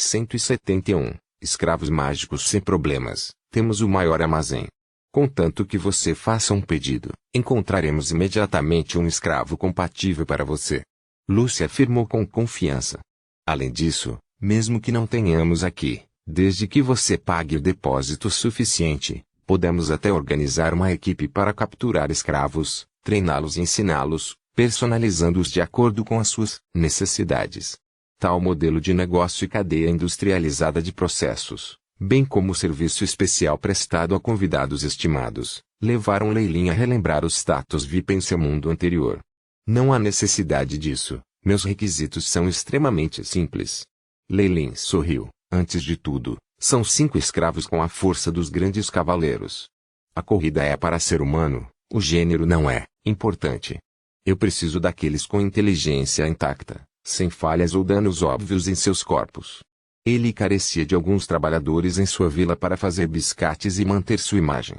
171. Escravos mágicos sem problemas. Temos o maior armazém. Contanto que você faça um pedido, encontraremos imediatamente um escravo compatível para você. Lúcia afirmou com confiança. Além disso, mesmo que não tenhamos aqui, desde que você pague o depósito suficiente, podemos até organizar uma equipe para capturar escravos, treiná-los e ensiná-los, personalizando-os de acordo com as suas necessidades. Tal modelo de negócio e cadeia industrializada de processos, bem como o serviço especial prestado a convidados estimados, levaram Leilin a relembrar o status VIP em seu mundo anterior. Não há necessidade disso, meus requisitos são extremamente simples. Leilin sorriu. Antes de tudo, são 5 escravos com a força dos grandes cavaleiros. A corrida é para ser humano, o gênero não é importante. Eu preciso daqueles com inteligência intacta, sem falhas ou danos óbvios em seus corpos. Ele carecia de alguns trabalhadores em sua vila para fazer biscates e manter sua imagem.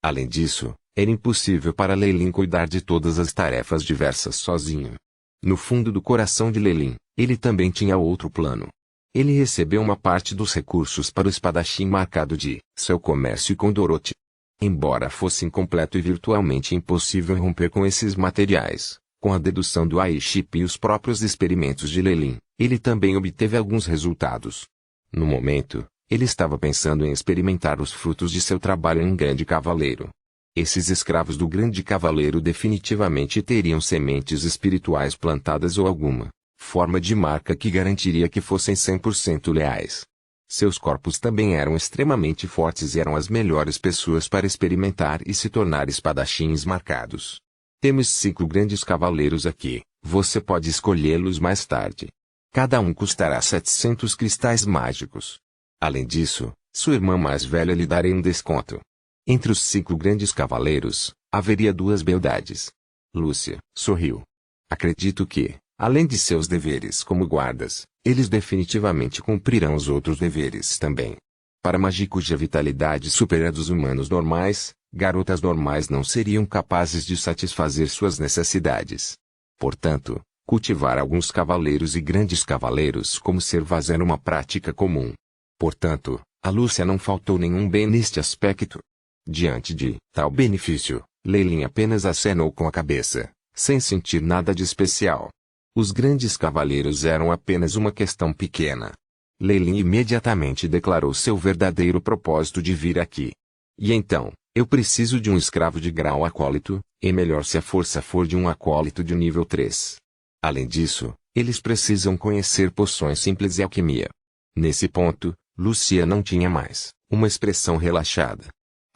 Além disso, era impossível para Leilin cuidar de todas as tarefas diversas sozinho. No fundo do coração de Leilin, ele também tinha outro plano. Ele recebeu uma parte dos recursos para o espadachim marcado de seu comércio com Dorothy. Embora fosse incompleto e virtualmente impossível romper com esses materiais, com a dedução do AI-chip e os próprios experimentos de Leilin, ele também obteve alguns resultados. No momento, ele estava pensando em experimentar os frutos de seu trabalho em um grande cavaleiro. Esses escravos do grande cavaleiro definitivamente teriam sementes espirituais plantadas ou alguma forma de marca que garantiria que fossem 100% leais. Seus corpos também eram extremamente fortes e eram as melhores pessoas para experimentar e se tornar espadachins marcados. Temos 5 grandes cavaleiros aqui, você pode escolhê-los mais tarde. Cada um custará 700 cristais mágicos. Além disso, sua irmã mais velha lhe dará um desconto. Entre os 5 grandes cavaleiros, haveria 2 beldades. Lúcia sorriu. Acredito que, além de seus deveres como guardas, eles definitivamente cumprirão os outros deveres também. Para magicos de vitalidade superior dos humanos normais, garotas normais não seriam capazes de satisfazer suas necessidades. Portanto, cultivar alguns cavaleiros e grandes cavaleiros como servas era uma prática comum. Portanto, a Lúcia não faltou nenhum bem neste aspecto. Diante de tal benefício, Leilin apenas acenou com a cabeça, sem sentir nada de especial. Os grandes cavaleiros eram apenas uma questão pequena. Leilin imediatamente declarou seu verdadeiro propósito de vir aqui. E então, eu preciso de um escravo de grau acólito, e melhor se a força for de um acólito de nível 3. Além disso, eles precisam conhecer poções simples e alquimia. Nesse ponto, Lúcia não tinha mais uma expressão relaxada.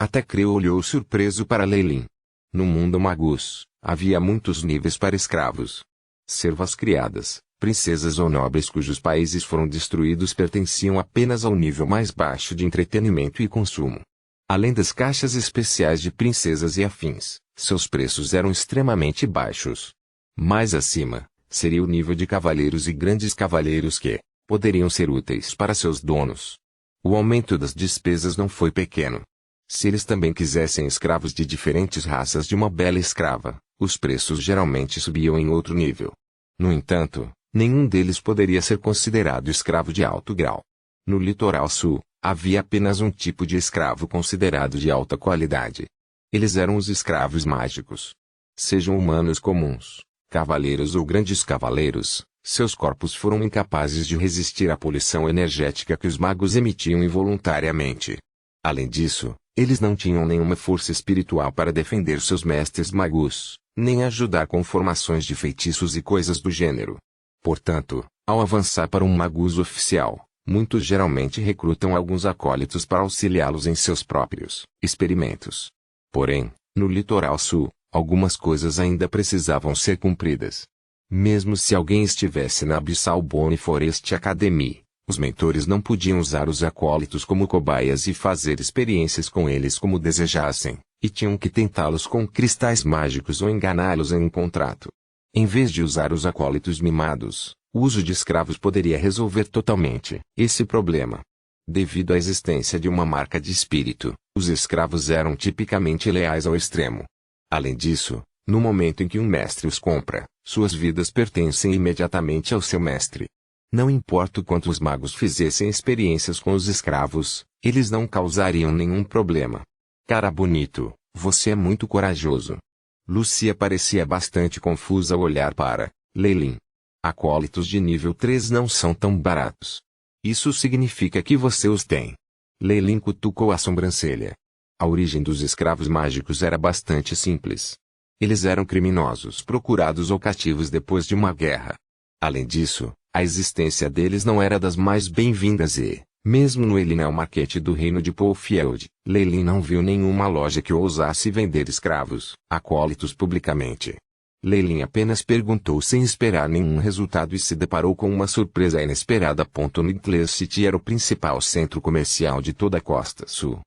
Até Creu olhou surpreso para Leilin. No mundo Magus, havia muitos níveis para escravos. Servas criadas, princesas ou nobres cujos países foram destruídos pertenciam apenas ao nível mais baixo de entretenimento e consumo. Além das caixas especiais de princesas e afins, seus preços eram extremamente baixos. Mais acima, seria o nível de cavaleiros e grandes cavaleiros que poderiam ser úteis para seus donos. O aumento das despesas não foi pequeno. Se eles também quisessem escravos de diferentes raças de uma bela escrava, os preços geralmente subiam em outro nível. No entanto, nenhum deles poderia ser considerado escravo de alto grau. No litoral sul, havia apenas um tipo de escravo considerado de alta qualidade. Eles eram os escravos mágicos. Sejam humanos comuns, cavaleiros ou grandes cavaleiros, seus corpos foram incapazes de resistir à poluição energética que os magos emitiam involuntariamente. Além disso, eles não tinham nenhuma força espiritual para defender seus mestres magos, nem ajudar com formações de feitiços e coisas do gênero. Portanto, ao avançar para um magus oficial, muitos geralmente recrutam alguns acólitos para auxiliá-los em seus próprios experimentos. Porém, no litoral sul, algumas coisas ainda precisavam ser cumpridas. Mesmo se alguém estivesse na Abyssal Bone Forest Academy, os mentores não podiam usar os acólitos como cobaias e fazer experiências com eles como desejassem, e tinham que tentá-los com cristais mágicos ou enganá-los em um contrato. Em vez de usar os acólitos mimados, o uso de escravos poderia resolver totalmente esse problema. Devido à existência de uma marca de espírito, os escravos eram tipicamente leais ao extremo. Além disso, no momento em que um mestre os compra, suas vidas pertencem imediatamente ao seu mestre. Não importa o quanto os magos fizessem experiências com os escravos, eles não causariam nenhum problema. Cara bonito, você é muito corajoso. Lucia parecia bastante confusa ao olhar para Leilin. Acólitos de nível 3 não são tão baratos. Isso significa que você os tem. Leilin cutucou a sobrancelha. A origem dos escravos mágicos era bastante simples. Eles eram criminosos procurados ou cativos depois de uma guerra. Além disso, a existência deles não era das mais bem-vindas e, mesmo no Elinel Market do reino de Polfield, Leilin não viu nenhuma loja que ousasse vender escravos, acólitos publicamente. Leilin apenas perguntou sem esperar nenhum resultado e se deparou com uma surpresa inesperada. Nightclub City era o principal centro comercial de toda a Costa Sul.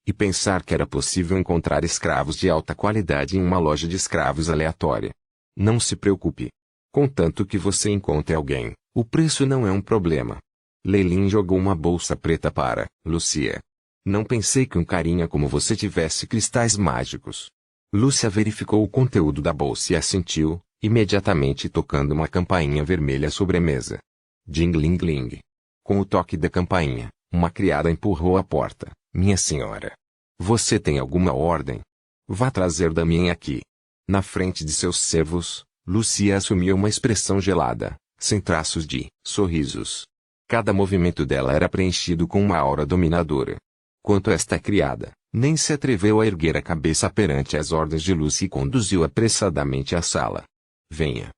E pensar que era possível encontrar escravos de alta qualidade em uma loja de escravos aleatória. Não se preocupe. Contanto que você encontre alguém, o preço não é um problema. Leilin jogou uma bolsa preta para Lucia. Não pensei que um carinha como você tivesse cristais mágicos. Lucia verificou o conteúdo da bolsa e assentiu, imediatamente tocando uma campainha vermelha sobre a mesa. Ding-ling-ling. Com o toque da campainha, uma criada empurrou a porta. Minha senhora. Você tem alguma ordem? Vá trazer Damien aqui. Na frente de seus servos, Lucia assumiu uma expressão gelada, sem traços de sorrisos. Cada movimento dela era preenchido com uma aura dominadora. Quanto a esta criada, nem se atreveu a erguer a cabeça perante as ordens de Lucy e conduziu apressadamente à sala. Venha.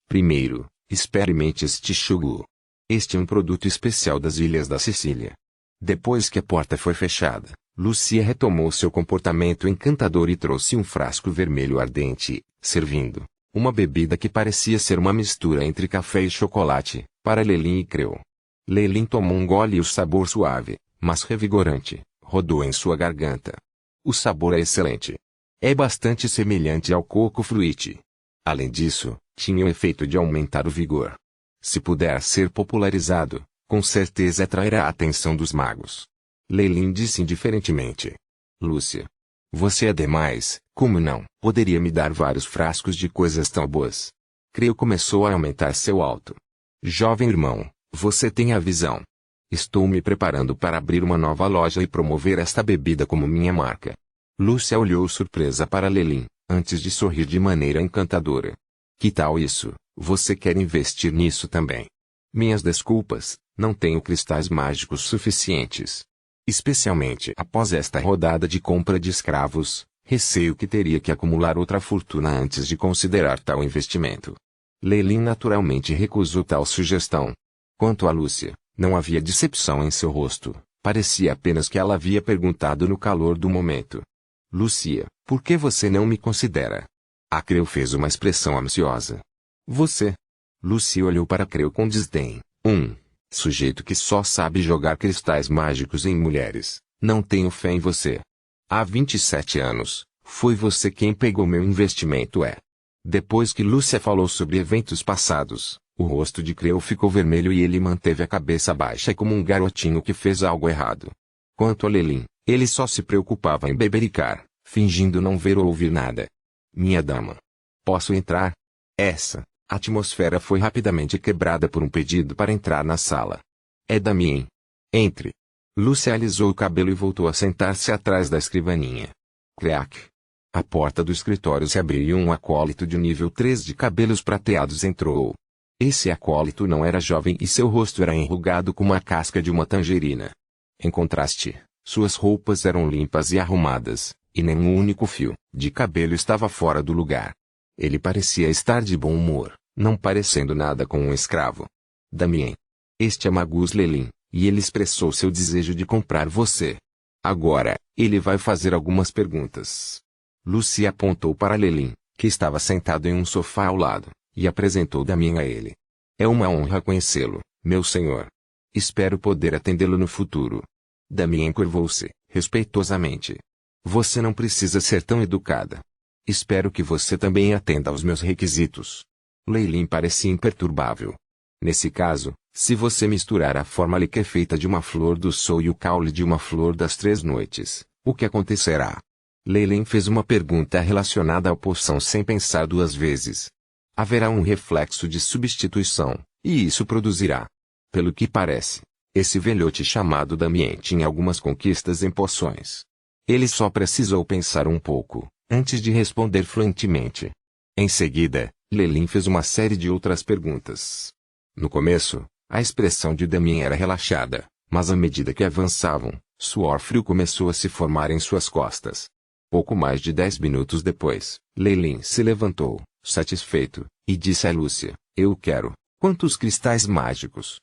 Primeiro, experimente este chugu. Este é um produto especial das Ilhas da Sicília. Depois que a porta foi fechada, Lucia retomou seu comportamento encantador e trouxe um frasco vermelho ardente, servindo uma bebida que parecia ser uma mistura entre café e chocolate, para Leilin e Creu. Leilin tomou um gole e o sabor suave, mas revigorante, rodou em sua garganta. O sabor é excelente. É bastante semelhante ao coco fruit. Além disso, tinha o efeito de aumentar o vigor. Se puder ser popularizado, com certeza atrairá a atenção dos magos. Leilin disse indiferentemente. Lúcia. Você é demais, como não? Poderia me dar vários frascos de coisas tão boas. Creu começou a aumentar seu alto. Jovem irmão, você tem a visão. Estou me preparando para abrir uma nova loja e promover esta bebida como minha marca. Lúcia olhou surpresa para Leilin, antes de sorrir de maneira encantadora. Que tal isso? Você quer investir nisso também? Minhas desculpas, não tenho cristais mágicos suficientes. Especialmente após esta rodada de compra de escravos, receio que teria que acumular outra fortuna antes de considerar tal investimento. Leilin naturalmente recusou tal sugestão. Quanto a Lúcia, não havia decepção em seu rosto, parecia apenas que ela havia perguntado no calor do momento. Lucia, por que você não me considera? A Creu fez uma expressão ansiosa. Você? Lucia olhou para Creu com desdém. Sujeito que só sabe jogar cristais mágicos em mulheres. Não tenho fé em você. Há 27 anos, foi você quem pegou meu investimento Depois que Lúcia falou sobre eventos passados, o rosto de Creu ficou vermelho e ele manteve a cabeça baixa como um garotinho que fez algo errado. Quanto a Leilin, ele só se preocupava em bebericar, fingindo não ver ou ouvir nada. Minha dama. Posso entrar? A atmosfera foi rapidamente quebrada por um pedido para entrar na sala. É Damien. Entre. Lúcia alisou o cabelo e voltou a sentar-se atrás da escrivaninha. Crack. A porta do escritório se abriu e um acólito de nível 3 de cabelos prateados entrou. Esse acólito não era jovem e seu rosto era enrugado como a casca de uma tangerina. Em contraste, suas roupas eram limpas e arrumadas, e nenhum único fio de cabelo estava fora do lugar. Ele parecia estar de bom humor, não parecendo nada com um escravo. Damien. Este é Magus Leilin, e ele expressou seu desejo de comprar você. Agora, ele vai fazer algumas perguntas. Lucia apontou para Leilin, que estava sentado em um sofá ao lado, e apresentou Damien a ele. É uma honra conhecê-lo, meu senhor. Espero poder atendê-lo no futuro. Damien curvou-se, respeitosamente. Você não precisa ser tão educada. Espero que você também atenda aos meus requisitos. Leilin parecia imperturbável. Nesse caso, se você misturar a forma liquefeita de uma flor do sol e o caule de uma flor das 3 noites, o que acontecerá? Leilin fez uma pergunta relacionada à poção sem pensar 2 vezes. Haverá um reflexo de substituição, e isso produzirá Pelo que parece, esse velhote chamado Damien tinha algumas conquistas em poções. Ele só precisou pensar um pouco, antes de responder fluentemente. Em seguida, Lelin fez uma série de outras perguntas. No começo, a expressão de Damien era relaxada, mas à medida que avançavam, suor frio começou a se formar em suas costas. Pouco mais de 10 minutos depois, Lelin se levantou, satisfeito, e disse a Lúcia: "Eu quero. Quantos cristais mágicos?"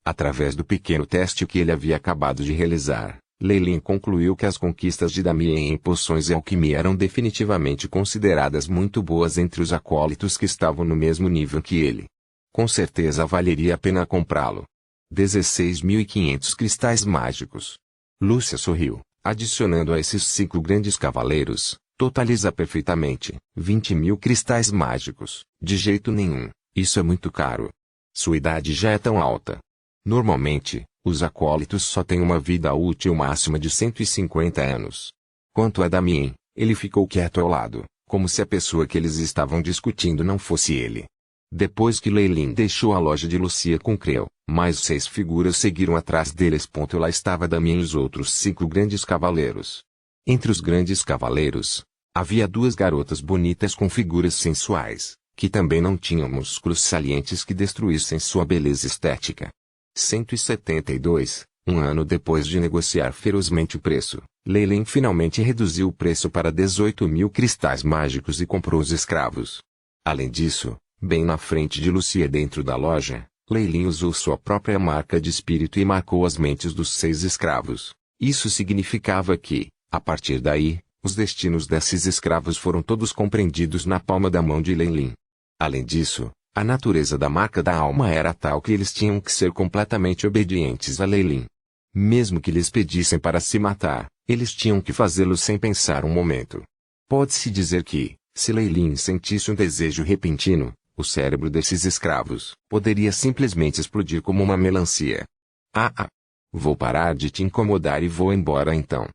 Através do pequeno teste que ele havia acabado de realizar, Lelin concluiu que as conquistas de Damien em poções e alquimia eram definitivamente consideradas muito boas entre os acólitos que estavam no mesmo nível que ele. Com certeza valeria a pena comprá-lo. 16.500 cristais mágicos. Lúcia sorriu, adicionando a esses 5 grandes cavaleiros, totaliza perfeitamente 20.000 cristais mágicos. De jeito nenhum, isso é muito caro. Sua idade já é tão alta. Normalmente, os acólitos só têm uma vida útil máxima de 150 anos. Quanto a Damien, ele ficou quieto ao lado, como se a pessoa que eles estavam discutindo não fosse ele. Depois que Lelin deixou a loja de Lucia com Creu, mais 6 figuras seguiram atrás deles. Lá estava Damien e os outros 5 grandes cavaleiros. Entre os grandes cavaleiros, havia 2 garotas bonitas com figuras sensuais, que também não tinham músculos salientes que destruíssem sua beleza estética. 172, um ano depois de negociar ferozmente o preço, Lelin finalmente reduziu o preço para 18.000 cristais mágicos e comprou os escravos. Além disso, bem na frente de Lucia dentro da loja, Lelin usou sua própria marca de espírito e marcou as mentes dos 6 escravos. Isso significava que, a partir daí, os destinos desses escravos foram todos compreendidos na palma da mão de Lelin. Além disso, a natureza da marca da alma era tal que eles tinham que ser completamente obedientes a Lelin. Mesmo que lhes pedissem para se matar, eles tinham que fazê-lo sem pensar um momento. Pode-se dizer que, se Lelin sentisse um desejo repentino, o cérebro desses escravos poderia simplesmente explodir como uma melancia. Vou parar de te incomodar e vou embora então.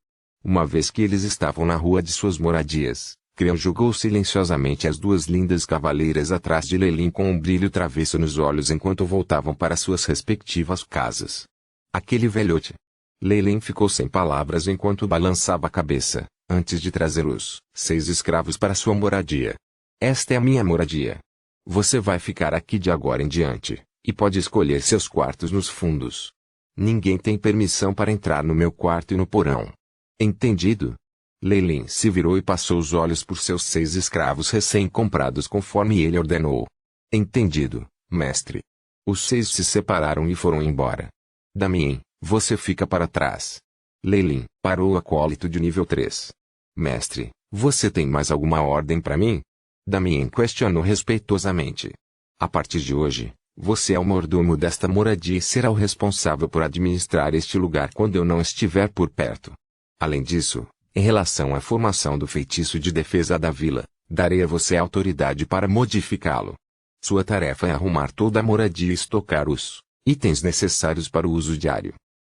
Uma vez que eles estavam na rua de suas moradias, Creu julgou silenciosamente as 2 lindas cavaleiras atrás de Lelin com um brilho travesso nos olhos enquanto voltavam para suas respectivas casas. Aquele velhote. Lelin ficou sem palavras enquanto balançava a cabeça, antes de trazer os 6 escravos para sua moradia. Esta é a minha moradia. Você vai ficar aqui de agora em diante, e pode escolher seus quartos nos fundos. Ninguém tem permissão para entrar no meu quarto e no porão. Entendido? Lelin se virou e passou os olhos por seus 6 escravos recém-comprados conforme ele ordenou. Entendido, mestre. Os 6 se separaram e foram embora. Damien, você fica para trás. Lelin parou o acólito de nível 3. Mestre, você tem mais alguma ordem para mim? Damien questionou respeitosamente. A partir de hoje, você é o mordomo desta moradia e será o responsável por administrar este lugar quando eu não estiver por perto. Além disso, em relação à formação do feitiço de defesa da vila, darei a você a autoridade para modificá-lo. Sua tarefa é arrumar toda a moradia e estocar os itens necessários para o uso diário.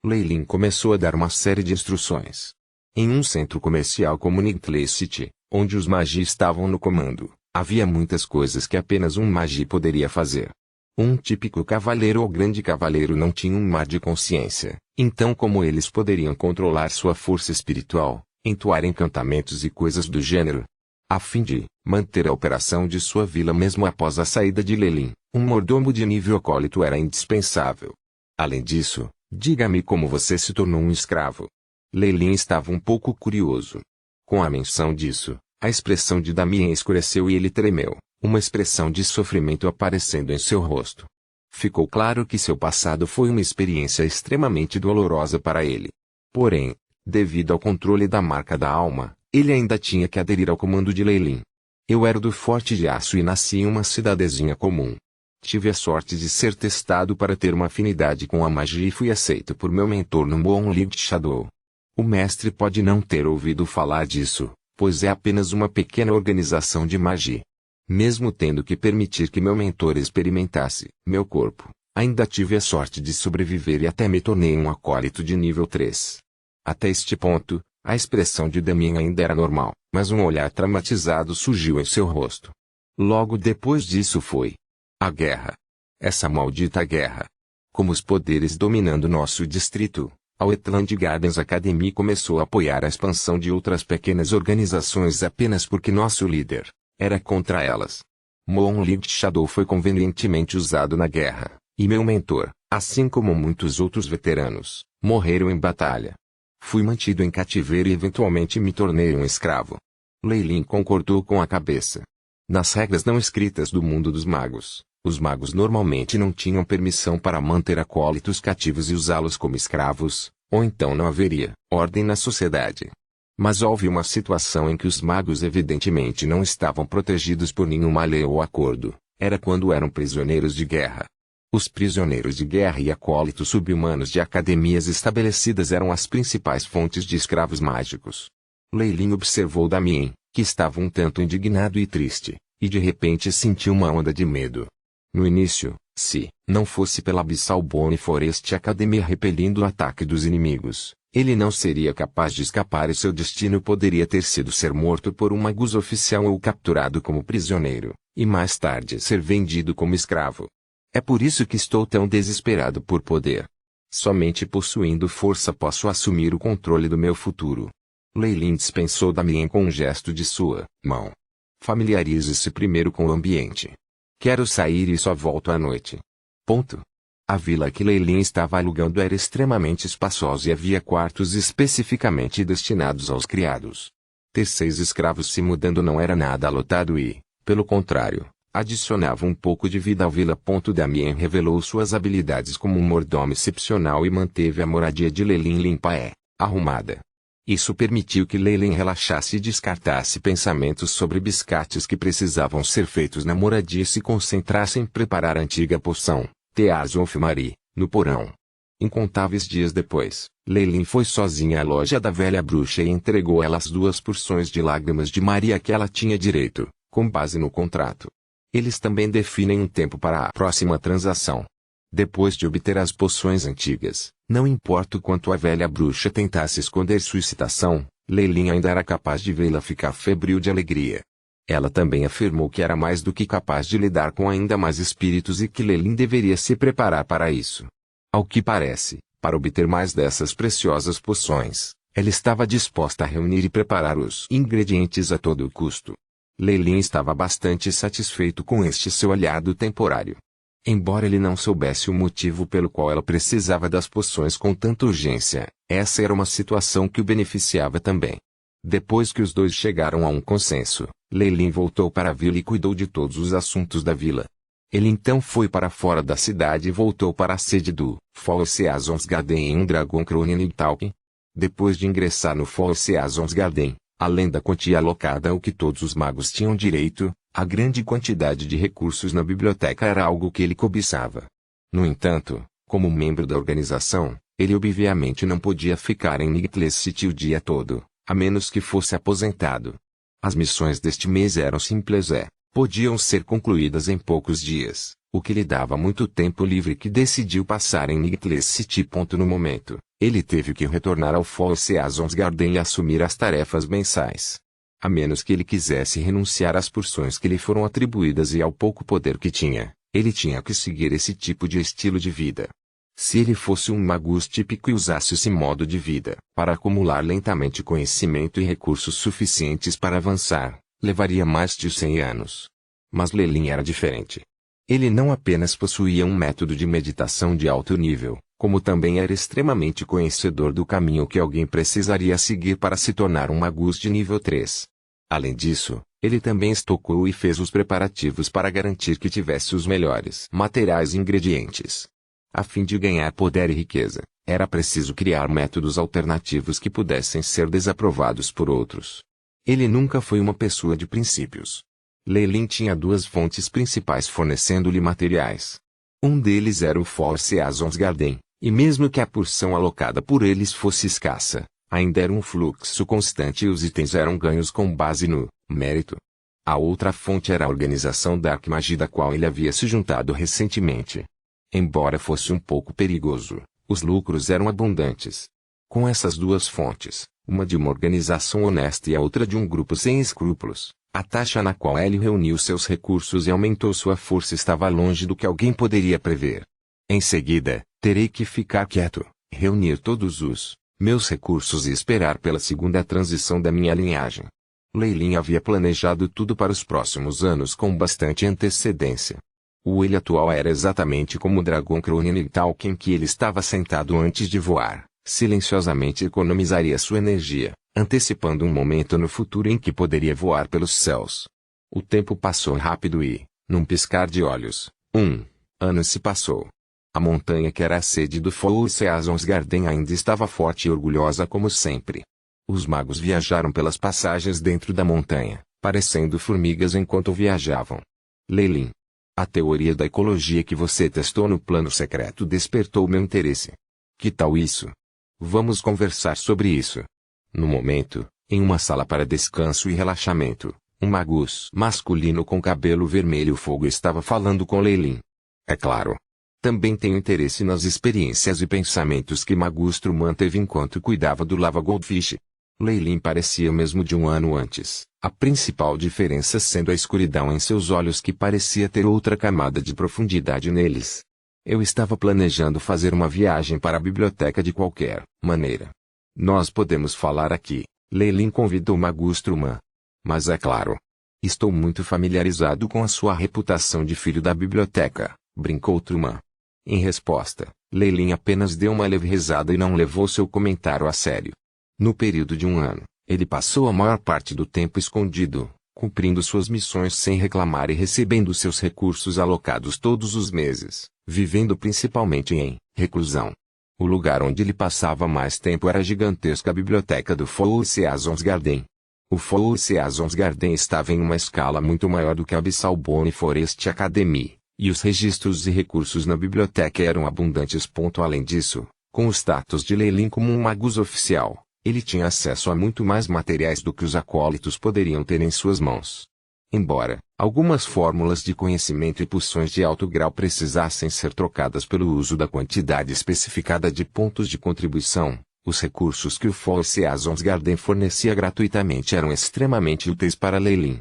Lelin começou a dar uma série de instruções. Em um centro comercial como Ningley City, onde os magis estavam no comando, havia muitas coisas que apenas um magi poderia fazer. Um típico cavaleiro ou grande cavaleiro não tinha um mar de consciência, então como eles poderiam controlar sua força espiritual, entoar encantamentos e coisas do gênero? A fim de manter a operação de sua vila mesmo após a saída de Lelin, um mordomo de nível acólito era indispensável. Além disso, diga-me como você se tornou um escravo. Lelin estava um pouco curioso. Com a menção disso, a expressão de Damien escureceu e ele tremeu, uma expressão de sofrimento aparecendo em seu rosto. Ficou claro que seu passado foi uma experiência extremamente dolorosa para ele. Porém, devido ao controle da marca da alma, ele ainda tinha que aderir ao comando de Lelin. Eu era do Forte de Aço e nasci em uma cidadezinha comum. Tive a sorte de ser testado para ter uma afinidade com a magia e fui aceito por meu mentor no Moonlight Shadow. O mestre pode não ter ouvido falar disso, pois é apenas uma pequena organização de magia. Mesmo tendo que permitir que meu mentor experimentasse meu corpo, ainda tive a sorte de sobreviver e até me tornei um acólito de nível 3. Até este ponto, a expressão de Damien ainda era normal, mas um olhar traumatizado surgiu em seu rosto. Logo depois disso foi a guerra. Essa maldita guerra. Como os poderes dominando nosso distrito, a Wetland Gardens Academy começou a apoiar a expansão de outras pequenas organizações apenas porque nosso líder era contra elas. Moonlight Shadow foi convenientemente usado na guerra, e meu mentor, assim como muitos outros veteranos, morreram em batalha. Fui mantido em cativeiro e eventualmente me tornei um escravo. Lei Lin concordou com a cabeça. Nas regras não escritas do mundo dos magos, os magos normalmente não tinham permissão para manter acólitos cativos e usá-los como escravos, ou então não haveria ordem na sociedade. Mas houve uma situação em que os magos evidentemente não estavam protegidos por nenhuma lei ou acordo, era quando eram prisioneiros de guerra. Os prisioneiros de guerra e acólitos subhumanos de academias estabelecidas eram as principais fontes de escravos mágicos. Lei Lin observou Damien, que estava um tanto indignado e triste, e de repente sentiu uma onda de medo. No início, se não fosse pela Abyssal Bone Forest Academia repelindo o ataque dos inimigos, ele não seria capaz de escapar e seu destino poderia ter sido ser morto por um magus oficial ou capturado como prisioneiro, e mais tarde ser vendido como escravo. É por isso que estou tão desesperado por poder. Somente possuindo força posso assumir o controle do meu futuro. Lei Lin dispensou Damien com um gesto de sua mão. Familiarize-se primeiro com o ambiente. Quero sair e só volto à noite. Ponto. A vila que Lei Lin estava alugando era extremamente espaçosa e havia quartos especificamente destinados aos criados. Ter 6 escravos se mudando não era nada lotado e, pelo contrário, adicionava um pouco de vida à vila. Damien revelou suas habilidades como um mordomo excepcional e manteve a moradia de Lei Lin limpa e arrumada. Isso permitiu que Lei Lin relaxasse e descartasse pensamentos sobre biscates que precisavam ser feitos na moradia e se concentrasse em preparar a antiga poção, Tears of Marie, no porão. Incontáveis dias depois, Lei Lin foi sozinha à loja da velha bruxa e entregou a ela as 2 porções de lágrimas de Maria que ela tinha direito, com base no contrato. Eles também definem um tempo para a próxima transação. Depois de obter as poções antigas, não importa o quanto a velha bruxa tentasse esconder sua excitação, Lei Lin ainda era capaz de vê-la ficar febril de alegria. Ela também afirmou que era mais do que capaz de lidar com ainda mais espíritos e que Lei Lin deveria se preparar para isso. Ao que parece, para obter mais dessas preciosas poções, ela estava disposta a reunir e preparar os ingredientes a todo custo. Lei Lin estava bastante satisfeito com este seu aliado temporário. Embora ele não soubesse o motivo pelo qual ela precisava das poções com tanta urgência, essa era uma situação que o beneficiava também. Depois que os dois chegaram a um consenso, Lei Lin voltou para a vila e cuidou de todos os assuntos da vila. Ele então foi para fora da cidade e voltou para a sede do Fall Seasons Garden em um Dragon Cronin Talk. Depois de ingressar no Fall Seasons Garden, além da quantia alocada ao que todos os magos tinham direito, a grande quantidade de recursos na biblioteca era algo que ele cobiçava. No entanto, como membro da organização, ele obviamente não podia ficar em Nightcless City o dia todo, a menos que fosse aposentado. As missões deste mês eram simples e podiam ser concluídas em poucos dias, o que lhe dava muito tempo livre que decidiu passar em Nightcless City. No momento, ele teve que retornar ao Fall Seasons Garden e assumir as tarefas mensais. A menos que ele quisesse renunciar às porções que lhe foram atribuídas e ao pouco poder que tinha, ele tinha que seguir esse tipo de estilo de vida. Se ele fosse um magus típico e usasse esse modo de vida para acumular lentamente conhecimento e recursos suficientes para avançar, levaria mais de 100 anos. Mas Lei Lin era diferente. Ele não apenas possuía um método de meditação de alto nível, como também era extremamente conhecedor do caminho que alguém precisaria seguir para se tornar um magus de nível 3. Além disso, ele também estocou e fez os preparativos para garantir que tivesse os melhores materiais e ingredientes. A fim de ganhar poder e riqueza, era preciso criar métodos alternativos que pudessem ser desaprovados por outros. Ele nunca foi uma pessoa de princípios. Lei Lin tinha 2 fontes principais fornecendo-lhe materiais. Um deles era o Fall Seasons Garden, e mesmo que a porção alocada por eles fosse escassa, ainda era um fluxo constante e os itens eram ganhos com base no mérito. A outra fonte era a organização Dark Magie da qual ele havia se juntado recentemente. Embora fosse um pouco perigoso, os lucros eram abundantes. Com essas 2 fontes, uma de uma organização honesta e a outra de um grupo sem escrúpulos, a taxa na qual ele reuniu seus recursos e aumentou sua força estava longe do que alguém poderia prever. Em seguida, terei que ficar quieto, reunir todos os meus recursos e esperar pela segunda transição da minha linhagem. Leilin havia planejado tudo para os próximos anos com bastante antecedência. O ele atual era exatamente como o dragão Cronin Tolkien que ele estava sentado antes de voar, silenciosamente economizaria sua energia, antecipando um momento no futuro em que poderia voar pelos céus. O tempo passou rápido e, num piscar de olhos, ano se passou. A montanha que era a sede do Fòlseasonsgarden ainda estava forte e orgulhosa como sempre. Os magos viajaram pelas passagens dentro da montanha, parecendo formigas enquanto viajavam. Leilin. A teoria da ecologia que você testou no plano secreto despertou meu interesse. Que tal isso? Vamos conversar sobre isso. No momento, em uma sala para descanso e relaxamento, um magus masculino com cabelo vermelho fogo estava falando com Leilin. É claro. Também tenho interesse nas experiências e pensamentos que Magus Truman teve enquanto cuidava do Lava Goldfish. Leilin parecia o mesmo de um ano antes, a principal diferença sendo a escuridão em seus olhos que parecia ter outra camada de profundidade neles. Eu estava planejando fazer uma viagem para a biblioteca de qualquer maneira. Nós podemos falar aqui, Leilin convidou Magus Truman. Mas é claro. Estou muito familiarizado com a sua reputação de filho da biblioteca, brincou Truman. Em resposta, Leilin apenas deu uma leve risada e não levou seu comentário a sério. No período de um ano, ele passou a maior parte do tempo escondido, cumprindo suas missões sem reclamar e recebendo seus recursos alocados todos os meses, vivendo principalmente em reclusão. O lugar onde ele passava mais tempo era a gigantesca biblioteca do Fòlseasonsgarden. O Fòlseasonsgarden estava em uma escala muito maior do que a Abyssal-Bone Forest Academy. E os registros e recursos na biblioteca eram abundantes. Além disso, com o status de Leilin como um magus oficial, ele tinha acesso a muito mais materiais do que os acólitos poderiam ter em suas mãos. Embora algumas fórmulas de conhecimento e poções de alto grau precisassem ser trocadas pelo uso da quantidade especificada de pontos de contribuição, os recursos que o Fòlseasonsgarden fornecia gratuitamente eram extremamente úteis para Leilin.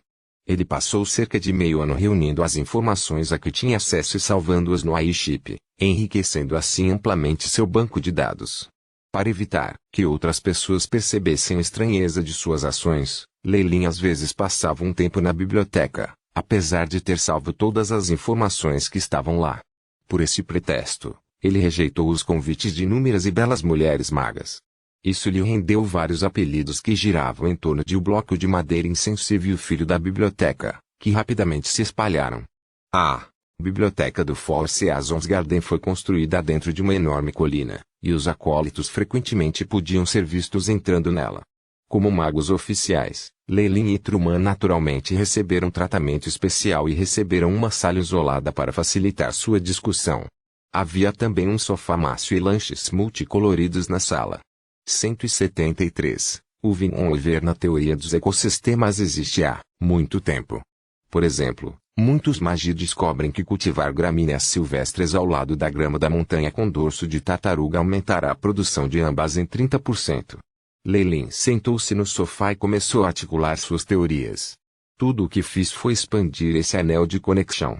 Ele passou cerca de meio ano reunindo as informações a que tinha acesso e salvando-as no iShip, enriquecendo assim amplamente seu banco de dados. Para evitar que outras pessoas percebessem a estranheza de suas ações, Leilin às vezes passava um tempo na biblioteca, apesar de ter salvo todas as informações que estavam lá. Por esse pretexto, ele rejeitou os convites de inúmeras e belas mulheres magas. Isso lhe rendeu vários apelidos que giravam em torno de o bloco de madeira insensível e o filho da biblioteca, que rapidamente se espalharam. A biblioteca do Fòlseasonsgarden foi construída dentro de uma enorme colina, e os acólitos frequentemente podiam ser vistos entrando nela. Como magos oficiais, Leilin e Truman naturalmente receberam tratamento especial e receberam uma sala isolada para facilitar sua discussão. Havia também um sofá macio e lanches multicoloridos na sala. 173. O Viver na teoria dos ecossistemas existe há muito tempo. Por exemplo, muitos magos descobrem que cultivar gramíneas silvestres ao lado da grama da montanha com dorso de tartaruga aumentará a produção de ambas em 30%. Leilin sentou-se no sofá e começou a articular suas teorias. Tudo o que fiz foi expandir esse anel de conexão.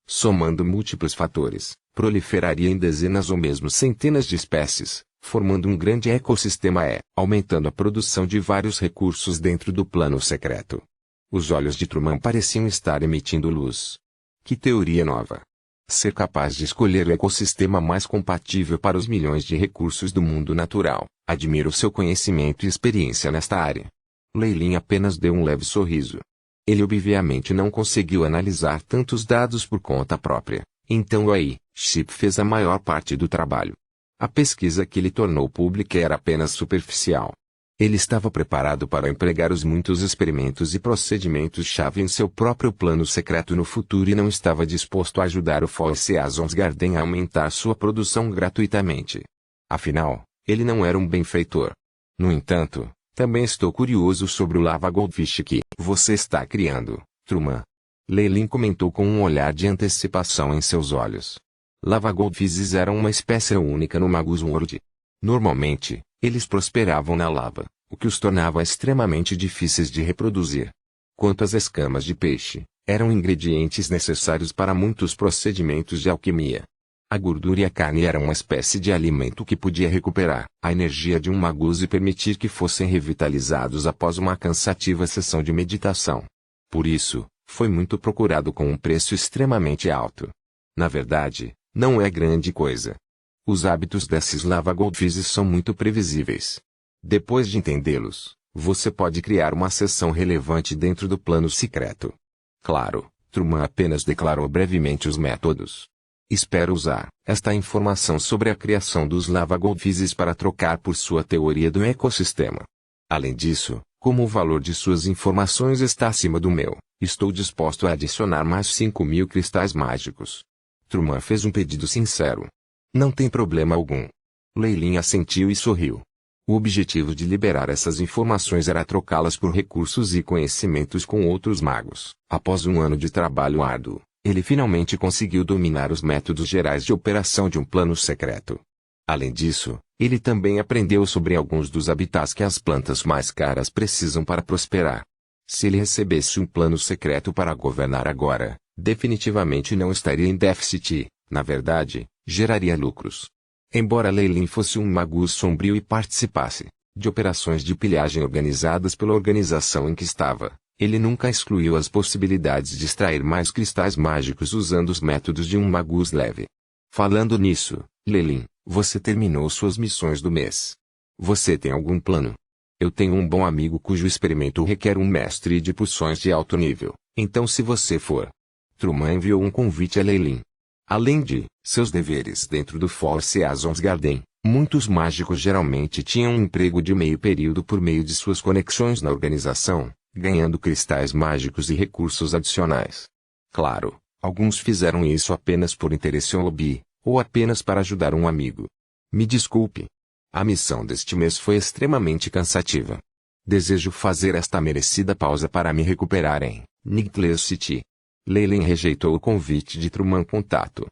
Somando múltiplos fatores, proliferaria em dezenas ou mesmo centenas de espécies, formando um grande ecossistema aumentando a produção de vários recursos dentro do plano secreto. Os olhos de Truman pareciam estar emitindo luz. Que teoria nova! Ser capaz de escolher o ecossistema mais compatível para os milhões de recursos do mundo natural. Admiro seu conhecimento e experiência nesta área. Leilin apenas deu um leve sorriso. Ele obviamente não conseguiu analisar tantos dados por conta própria, então o iShip fez a maior parte do trabalho. A pesquisa que ele tornou pública era apenas superficial. Ele estava preparado para empregar os muitos experimentos e procedimentos-chave em seu próprio plano secreto no futuro e não estava disposto a ajudar o Fòlseasonsgarden a aumentar sua produção gratuitamente. Afinal, ele não era um benfeitor. No entanto, também estou curioso sobre o Lava Goldfish que você está criando, Truman. Leilin comentou com um olhar de antecipação em seus olhos. Lava Goldfishes eram uma espécie única no Magus World. Normalmente, eles prosperavam na lava, o que os tornava extremamente difíceis de reproduzir. Quanto às escamas de peixe, eram ingredientes necessários para muitos procedimentos de alquimia. A gordura e a carne eram uma espécie de alimento que podia recuperar a energia de um magus e permitir que fossem revitalizados após uma cansativa sessão de meditação. Por isso, foi muito procurado com um preço extremamente alto. Na verdade, não é grande coisa. Os hábitos desses lava goldfishes são muito previsíveis. Depois de entendê-los, você pode criar uma seção relevante dentro do plano secreto. Claro, Truman apenas declarou brevemente os métodos. Espero usar esta informação sobre a criação dos lava goldfishes para trocar por sua teoria do ecossistema. Além disso, como o valor de suas informações está acima do meu, estou disposto a adicionar mais 5.000 cristais mágicos. Truman fez um pedido sincero. Não tem problema algum. Leilin assentiu e sorriu. O objetivo de liberar essas informações era trocá-las por recursos e conhecimentos com outros magos. Após um ano de trabalho árduo, ele finalmente conseguiu dominar os métodos gerais de operação de um plano secreto. Além disso, ele também aprendeu sobre alguns dos habitats que as plantas mais caras precisam para prosperar. Se ele recebesse um plano secreto para governar agora, definitivamente não estaria em déficit, na verdade, geraria lucros. Embora Leilin fosse um magus sombrio e participasse de operações de pilhagem organizadas pela organização em que estava, ele nunca excluiu as possibilidades de extrair mais cristais mágicos usando os métodos de um magus leve. Falando nisso, Leilin, você terminou suas missões do mês. Você tem algum plano? Eu tenho um bom amigo cujo experimento requer um mestre de poções de alto nível, então se você for. Truman enviou um convite a Leilin. Além de seus deveres dentro do Force Azons Garden, muitos mágicos geralmente tinham um emprego de meio período por meio de suas conexões na organização, ganhando cristais mágicos e recursos adicionais. Claro, alguns fizeram isso apenas por interesse ou lobby, ou apenas para ajudar um amigo. Me desculpe. A missão deste mês foi extremamente cansativa. Desejo fazer esta merecida pausa para me recuperar em Needless City. Leilin rejeitou o convite de Truman contato.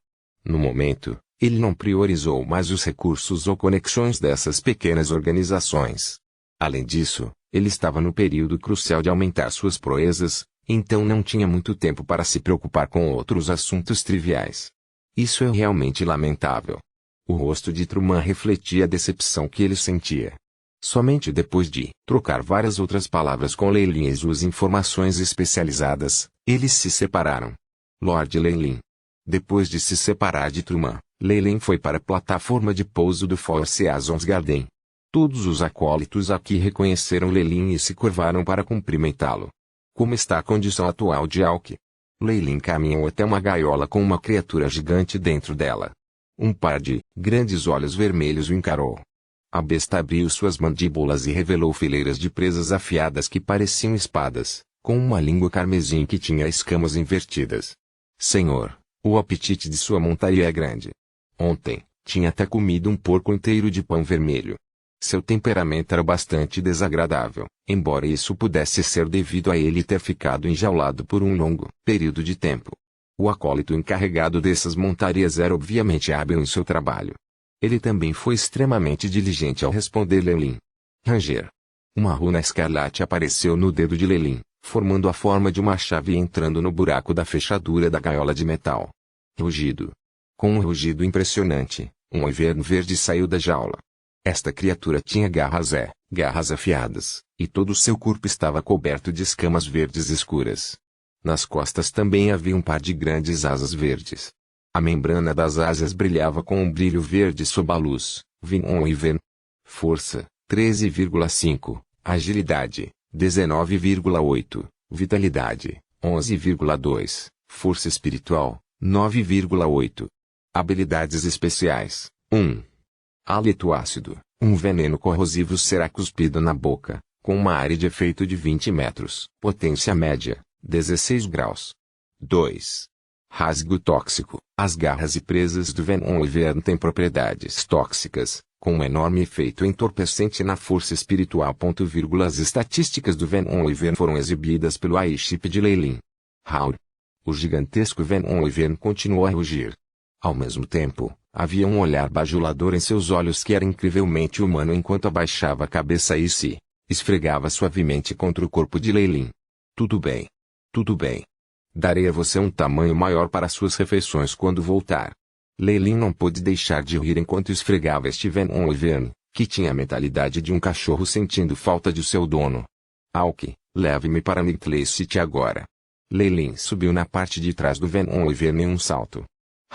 No momento, ele não priorizou mais os recursos ou conexões dessas pequenas organizações. Além disso, ele estava no período crucial de aumentar suas proezas, então não tinha muito tempo para se preocupar com outros assuntos triviais. Isso é realmente lamentável. O rosto de Truman refletia a decepção que ele sentia. Somente depois de trocar várias outras palavras com Leilin e suas informações especializadas, eles se separaram. Lord Leilin. Depois de se separar de Truman, Leilin foi para a plataforma de pouso do Force Azons Garden. Todos os acólitos aqui reconheceram Leilin e se curvaram para cumprimentá-lo. Como está a condição atual de Alki? Leilin caminhou até uma gaiola com uma criatura gigante dentro dela. Um par de grandes olhos vermelhos o encarou. A besta abriu suas mandíbulas e revelou fileiras de presas afiadas que pareciam espadas, com uma língua carmesim que tinha escamas invertidas. Senhor, o apetite de sua montaria é grande. Ontem, tinha até comido um porco inteiro de pão vermelho. Seu temperamento era bastante desagradável, embora isso pudesse ser devido a ele ter ficado enjaulado por um longo período de tempo. O acólito encarregado dessas montarias era obviamente hábil em seu trabalho. Ele também foi extremamente diligente ao responder Leilin. Ranger. Uma runa escarlate apareceu no dedo de Leilin, formando a forma de uma chave e entrando no buraco da fechadura da gaiola de metal. Rugido. Com um rugido impressionante, um wyvern verde saiu da jaula. Esta criatura tinha garras afiadas, e todo o seu corpo estava coberto de escamas verdes escuras. Nas costas também havia um par de grandes asas verdes. A membrana das asas brilhava com um brilho verde sob a luz. Wyvern. Força, 13,5. Agilidade, 19,8. Vitalidade, 11,2. Força espiritual, 9,8. Habilidades especiais, 1. Hálito ácido, um veneno corrosivo será cuspido na boca, com uma área de efeito de 20 metros. Potência média, 16 graus. 2. Rasgo tóxico. As garras e presas do Wyvern têm propriedades tóxicas, com um enorme efeito entorpecente na força espiritual. As estatísticas do Wyvern foram exibidas pelo AI-chip de Leilin. Howl. O gigantesco Wyvern continuou a rugir. Ao mesmo tempo, havia um olhar bajulador em seus olhos que era incrivelmente humano enquanto abaixava a cabeça e se esfregava suavemente contra o corpo de Leilin. Tudo bem. Tudo bem. Darei a você um tamanho maior para suas refeições quando voltar. Leilin não pôde deixar de rir enquanto esfregava este Venom Wyvern, que tinha a mentalidade de um cachorro sentindo falta de seu dono. Alki, leve-me para Nigley City agora. Leilin subiu na parte de trás do Venom Wyvern em um salto.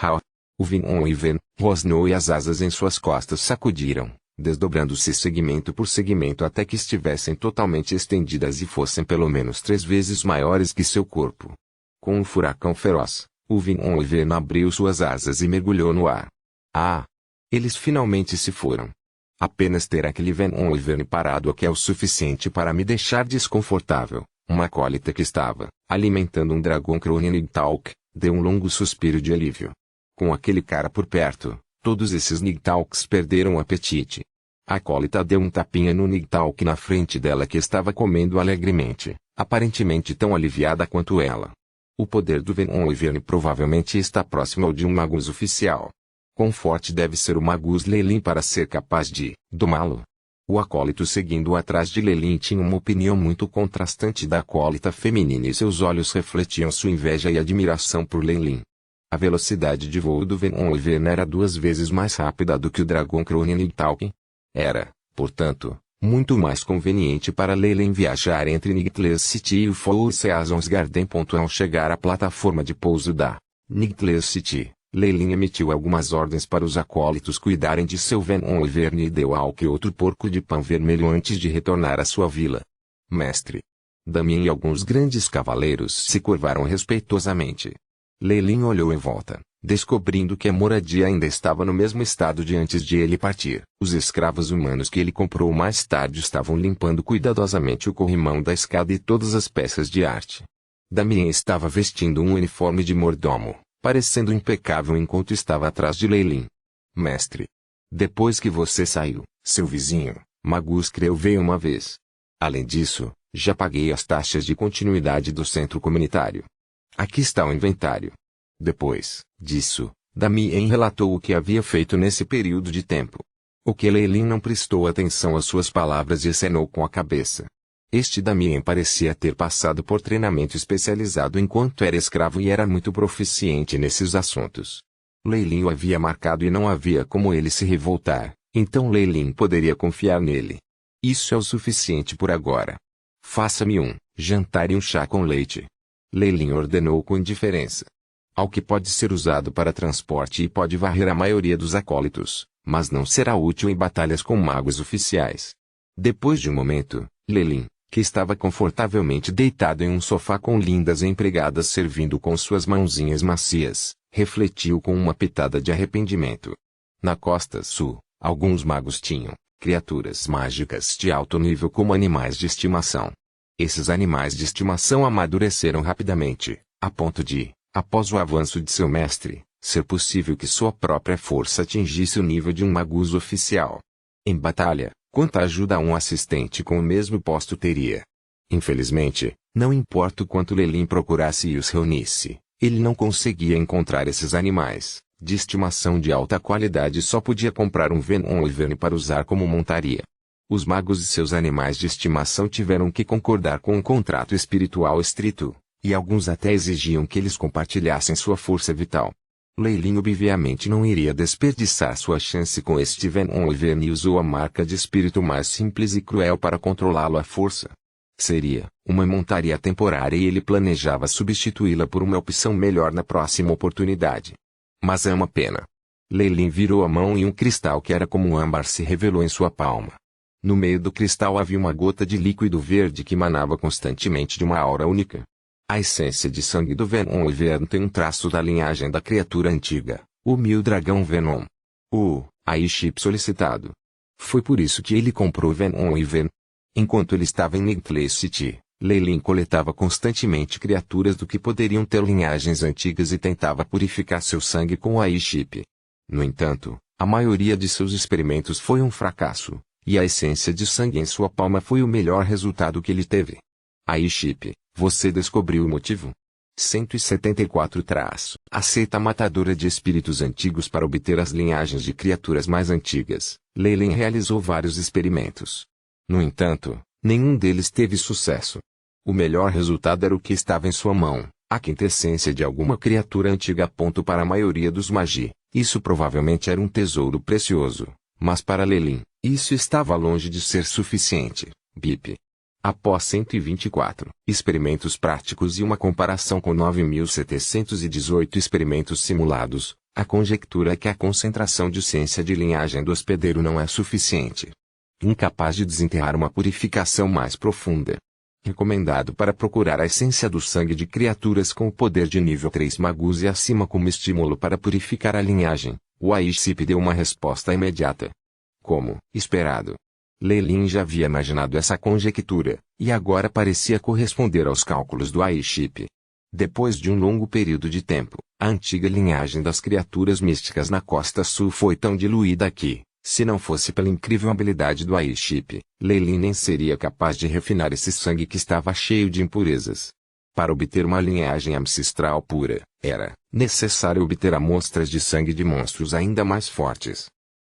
How! O Venom Wyvern rosnou e as asas em suas costas sacudiram, desdobrando-se segmento por segmento até que estivessem totalmente estendidas e fossem pelo menos 3 vezes maiores que seu corpo. Com um furacão feroz, o Venom Wyvern abriu suas asas e mergulhou no ar. Ah! Eles finalmente se foram. Apenas ter aquele Venom Wyvern parado aqui é o suficiente para me deixar desconfortável. Uma acólita que estava alimentando um dragão Crone Nigtalk deu um longo suspiro de alívio. Com aquele cara por perto, todos esses Nigtalks perderam o apetite. A acólita deu um tapinha no Nigtalk na frente dela que estava comendo alegremente, aparentemente tão aliviada quanto ela. O poder do Venom Wyvern provavelmente está próximo ao de um Magus oficial. Quão forte deve ser o Magus Leilin para ser capaz de domá-lo? O acólito seguindo atrás de Leilin tinha uma opinião muito contrastante da acólita feminina e seus olhos refletiam sua inveja e admiração por Leilin. A velocidade de voo do Venom Wyvern era 2 vezes mais rápida do que o dragão Crone Nigtalk. Era, portanto, muito mais conveniente para Leilin viajar entre Nigley City e o Four Seasons Garden. Ao chegar à plataforma de pouso da Nigley City, Leilin emitiu algumas ordens para os acólitos cuidarem de seu Venom Wyvern e deu a Alki outro porco de pão vermelho antes de retornar à sua vila. Mestre. Damien e alguns grandes cavaleiros se curvaram respeitosamente. Leilin olhou em volta, descobrindo que a moradia ainda estava no mesmo estado de antes de ele partir. Os escravos humanos que ele comprou mais tarde estavam limpando cuidadosamente o corrimão da escada e todas as peças de arte. Damien estava vestindo um uniforme de mordomo, parecendo impecável enquanto estava atrás de Leilin. Mestre. Depois que você saiu, seu vizinho, Magus Creu veio uma vez. Além disso, já paguei as taxas de continuidade do centro comunitário. Aqui está o inventário. Depois disso, Damien relatou o que havia feito nesse período de tempo. O que Leilin não prestou atenção às suas palavras e acenou com a cabeça. Este Damien parecia ter passado por treinamento especializado enquanto era escravo e era muito proficiente nesses assuntos. Leilin o havia marcado e não havia como ele se revoltar, então Leilin poderia confiar nele. Isso é o suficiente por agora. Faça-me um jantar e um chá com leite. Leilin ordenou com indiferença. Algo pode ser usado para transporte e pode varrer a maioria dos acólitos, mas não será útil em batalhas com magos oficiais. Depois de um momento, Leilin, que estava confortavelmente deitado em um sofá com lindas empregadas servindo com suas mãozinhas macias, refletiu com uma pitada de arrependimento. Na costa sul, alguns magos tinham criaturas mágicas de alto nível como animais de estimação. Esses animais de estimação amadureceram rapidamente, a ponto de, após o avanço de seu mestre, ser possível que sua própria força atingisse o nível de um magus oficial. Em batalha, quanta ajuda um assistente com o mesmo posto teria? Infelizmente, não importa o quanto Leilin procurasse e os reunisse, ele não conseguia encontrar esses animais de estimação de alta qualidade e só podia comprar um Venom Wyvern para usar como montaria. Os magos e seus animais de estimação tiveram que concordar com um contrato espiritual estrito, e alguns até exigiam que eles compartilhassem sua força vital. Leilin obviamente não iria desperdiçar sua chance com este Venom Wyvern e usou a marca de espírito mais simples e cruel para controlá-lo à força. Seria uma montaria temporária e ele planejava substituí-la por uma opção melhor na próxima oportunidade. Mas é uma pena. Leilin virou a mão e um cristal que era como um âmbar se revelou em sua palma. No meio do cristal havia uma gota de líquido verde que emanava constantemente de uma aura única. A essência de sangue do Venom Wyvern tem um traço da linhagem da criatura antiga, o Mil Dragão Venom. O Aiship solicitado. Foi por isso que ele comprou Venom Wyvern. Enquanto ele estava em Nigley City, Leilin coletava constantemente criaturas do que poderiam ter linhagens antigas e tentava purificar seu sangue com o Aiship. No entanto, a maioria de seus experimentos foi um fracasso. E a essência de sangue em sua palma foi o melhor resultado que ele teve. Aiship, você descobriu o motivo? 174 A seita matadora de espíritos antigos para obter as linhagens de criaturas mais antigas. Leilin realizou vários experimentos. No entanto, nenhum deles teve sucesso. O melhor resultado era o que estava em sua mão, a quintessência de alguma criatura antiga. Para a maioria dos magi, Isso provavelmente era um tesouro precioso, mas para Lelin, isso estava longe de ser suficiente. BIP. Após 124 experimentos práticos e uma comparação com 9.718 experimentos simulados, a conjectura é que a concentração de essência de linhagem do hospedeiro não é suficiente. Incapaz de desenterrar uma purificação mais profunda. Recomendado para procurar a essência do sangue de criaturas com o poder de nível 3 magus e acima como estímulo para purificar a linhagem, o Aiship deu uma resposta imediata. Como esperado. Lelin já havia imaginado essa conjectura, e agora parecia corresponder aos cálculos do Aiship. Depois de um longo período de tempo, a antiga linhagem das criaturas místicas na costa sul foi tão diluída que, se não fosse pela incrível habilidade do Aiship, Lelin nem seria capaz de refinar esse sangue que estava cheio de impurezas. Para obter uma linhagem ancestral pura, era necessário obter amostras de sangue de monstros ainda mais fortes.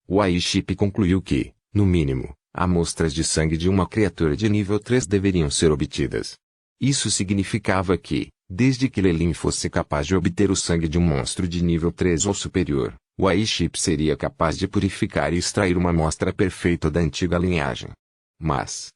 O Aiship concluiu que, no mínimo, amostras de sangue de uma criatura de nível 3 deveriam ser obtidas. Isso significava que, desde que Lelin fosse capaz de obter o sangue de um monstro de nível 3 ou superior, o Aiship seria capaz de purificar e extrair uma amostra perfeita da antiga linhagem. Mas,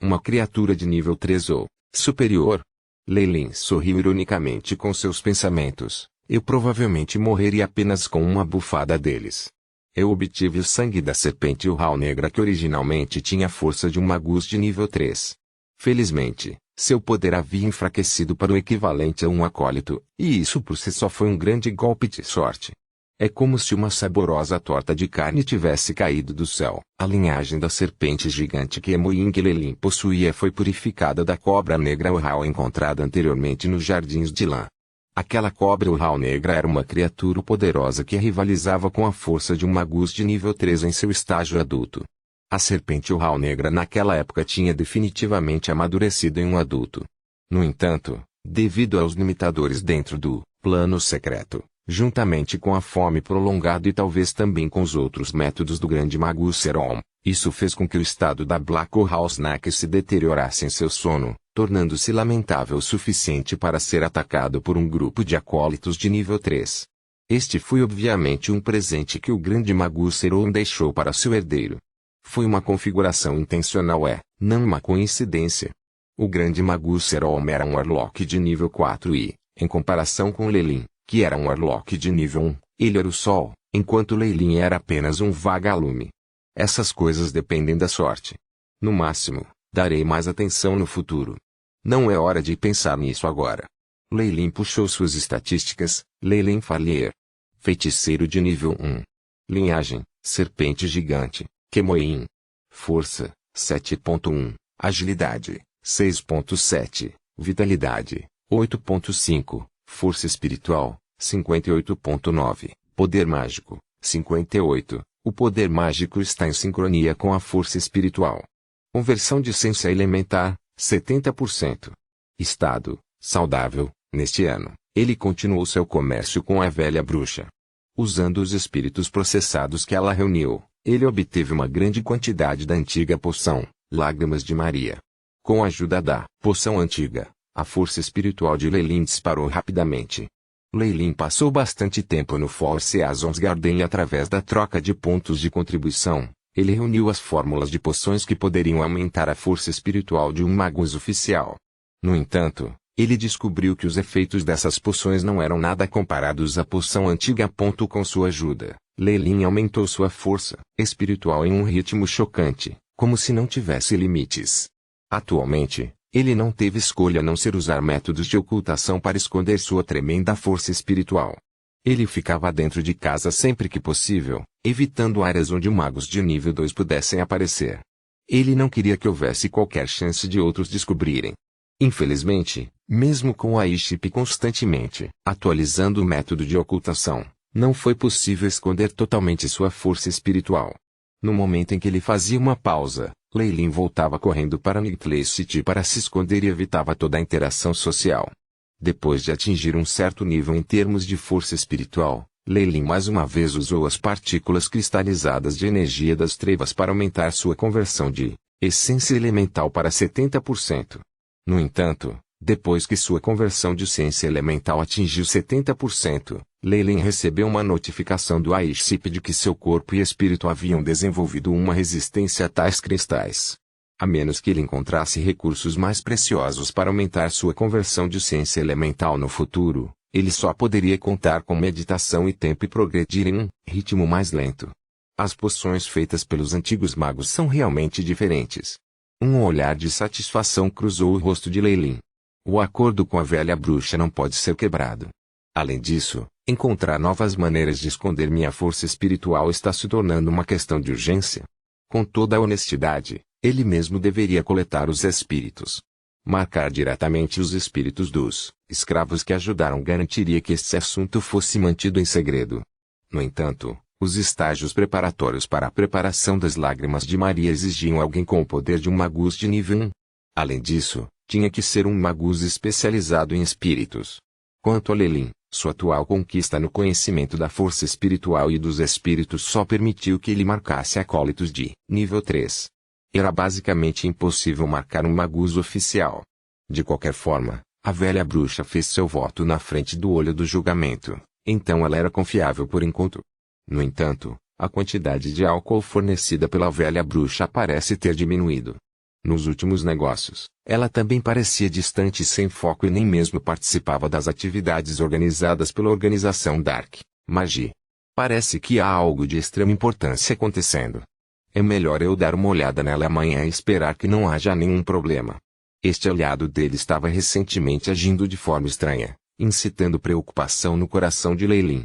uma criatura de nível 3 ou superior? Lelin sorriu ironicamente com seus pensamentos. Eu provavelmente morreria apenas com uma bufada deles. Eu obtive o sangue da serpente Ural Negra que originalmente tinha a força de um magus de nível 3. Felizmente, seu poder havia enfraquecido para o equivalente a um acólito, e isso por si só foi um grande golpe de sorte. É como se uma saborosa torta de carne tivesse caído do céu. A linhagem da serpente gigante que Emoin Lelin possuía foi purificada da cobra negra Ural encontrada anteriormente nos jardins de Lã. Aquela cobra Ural negra era uma criatura poderosa que rivalizava com a força de um magus de nível 3 em seu estágio adulto. A serpente Ural negra naquela época tinha definitivamente amadurecido em um adulto. No entanto, devido aos limitadores dentro do plano secreto, juntamente com a fome prolongada e talvez também com os outros métodos do grande magus Serom, isso fez com que o estado da Black Ural Snack se deteriorasse em seu sono, tornando-se lamentável o suficiente para ser atacado por um grupo de acólitos de nível 3. Este foi obviamente um presente que o grande magus Serom deixou para seu herdeiro. Foi uma configuração intencional não uma coincidência. O grande magus Serom era um Warlock de nível 4 e, em comparação com Lelin, que era um Warlock de nível 1, ele era o Sol, enquanto Lelin era apenas um vagalume. Essas coisas dependem da sorte. No máximo, darei mais atenção no futuro. Não é hora de pensar nisso agora. Lelin puxou suas estatísticas. Lelin Fallier. Feiticeiro de nível 1. Linhagem, serpente gigante, Kemoin. Força, 7.1. Agilidade, 6.7. Vitalidade, 8.5. Força espiritual, 58.9. Poder mágico, 58. O poder mágico está em sincronia com a força espiritual. Conversão de essência elementar, 70%. Estado, saudável. Neste ano, ele continuou seu comércio com a velha bruxa. Usando os espíritos processados que ela reuniu, ele obteve uma grande quantidade da antiga poção, Lágrimas de Maria. Com a ajuda da poção antiga, a força espiritual de Lelin disparou rapidamente. Lelin passou bastante tempo no Force Azons Garden e através da troca de pontos de contribuição, ele reuniu as fórmulas de poções que poderiam aumentar a força espiritual de um magus oficial. No entanto, ele descobriu que os efeitos dessas poções não eram nada comparados à poção antiga. Com sua ajuda, Lelin aumentou sua força espiritual em um ritmo chocante, como se não tivesse limites. Atualmente, ele não teve escolha a não ser usar métodos de ocultação para esconder sua tremenda força espiritual. Ele ficava dentro de casa sempre que possível, evitando áreas onde magos de nível 2 pudessem aparecer. Ele não queria que houvesse qualquer chance de outros descobrirem. Infelizmente, mesmo com o Aiship constantemente atualizando o método de ocultação, não foi possível esconder totalmente sua força espiritual. No momento em que ele fazia uma pausa, Lelin voltava correndo para Nightley City para se esconder e evitava toda a interação social. Depois de atingir um certo nível em termos de força espiritual, Lelin mais uma vez usou as partículas cristalizadas de energia das trevas para aumentar sua conversão de essência elemental para 70%. No entanto, Depois que sua conversão de ciência elemental atingiu 70%, Lei-Lin recebeu uma notificação do Aiship de que seu corpo e espírito haviam desenvolvido uma resistência a tais cristais. A menos que ele encontrasse recursos mais preciosos para aumentar sua conversão de ciência elemental no futuro, ele só poderia contar com meditação e tempo e progredir em um ritmo mais lento. As poções feitas pelos antigos magos são realmente diferentes. Um olhar de satisfação cruzou o rosto de Lei-Lin. O acordo com a velha bruxa não pode ser quebrado. Além disso, encontrar novas maneiras de esconder minha força espiritual está se tornando uma questão de urgência. Com toda a honestidade, ele mesmo deveria coletar os espíritos. Marcar diretamente os espíritos dos escravos que ajudaram garantiria que esse assunto fosse mantido em segredo. No entanto, os estágios preparatórios para a preparação das lágrimas de Maria exigiam alguém com o poder de um magus de nível 1. Além disso, tinha que ser um magus especializado em espíritos. Quanto a Lei-Lin, sua atual conquista no conhecimento da força espiritual e dos espíritos só permitiu que ele marcasse acólitos de nível 3. Era basicamente impossível marcar um magus oficial. De qualquer forma, a velha bruxa fez seu voto na frente do olho do julgamento, então ela era confiável por enquanto. No entanto, a quantidade de álcool fornecida pela velha bruxa parece ter diminuído. Nos últimos negócios, ela também parecia distante e sem foco e nem mesmo participava das atividades organizadas pela organização Dark Magie. Parece que há algo de extrema importância acontecendo. É melhor eu dar uma olhada nela amanhã e esperar que não haja nenhum problema. Este aliado dele estava recentemente agindo de forma estranha, incitando preocupação no coração de Lei-Lin.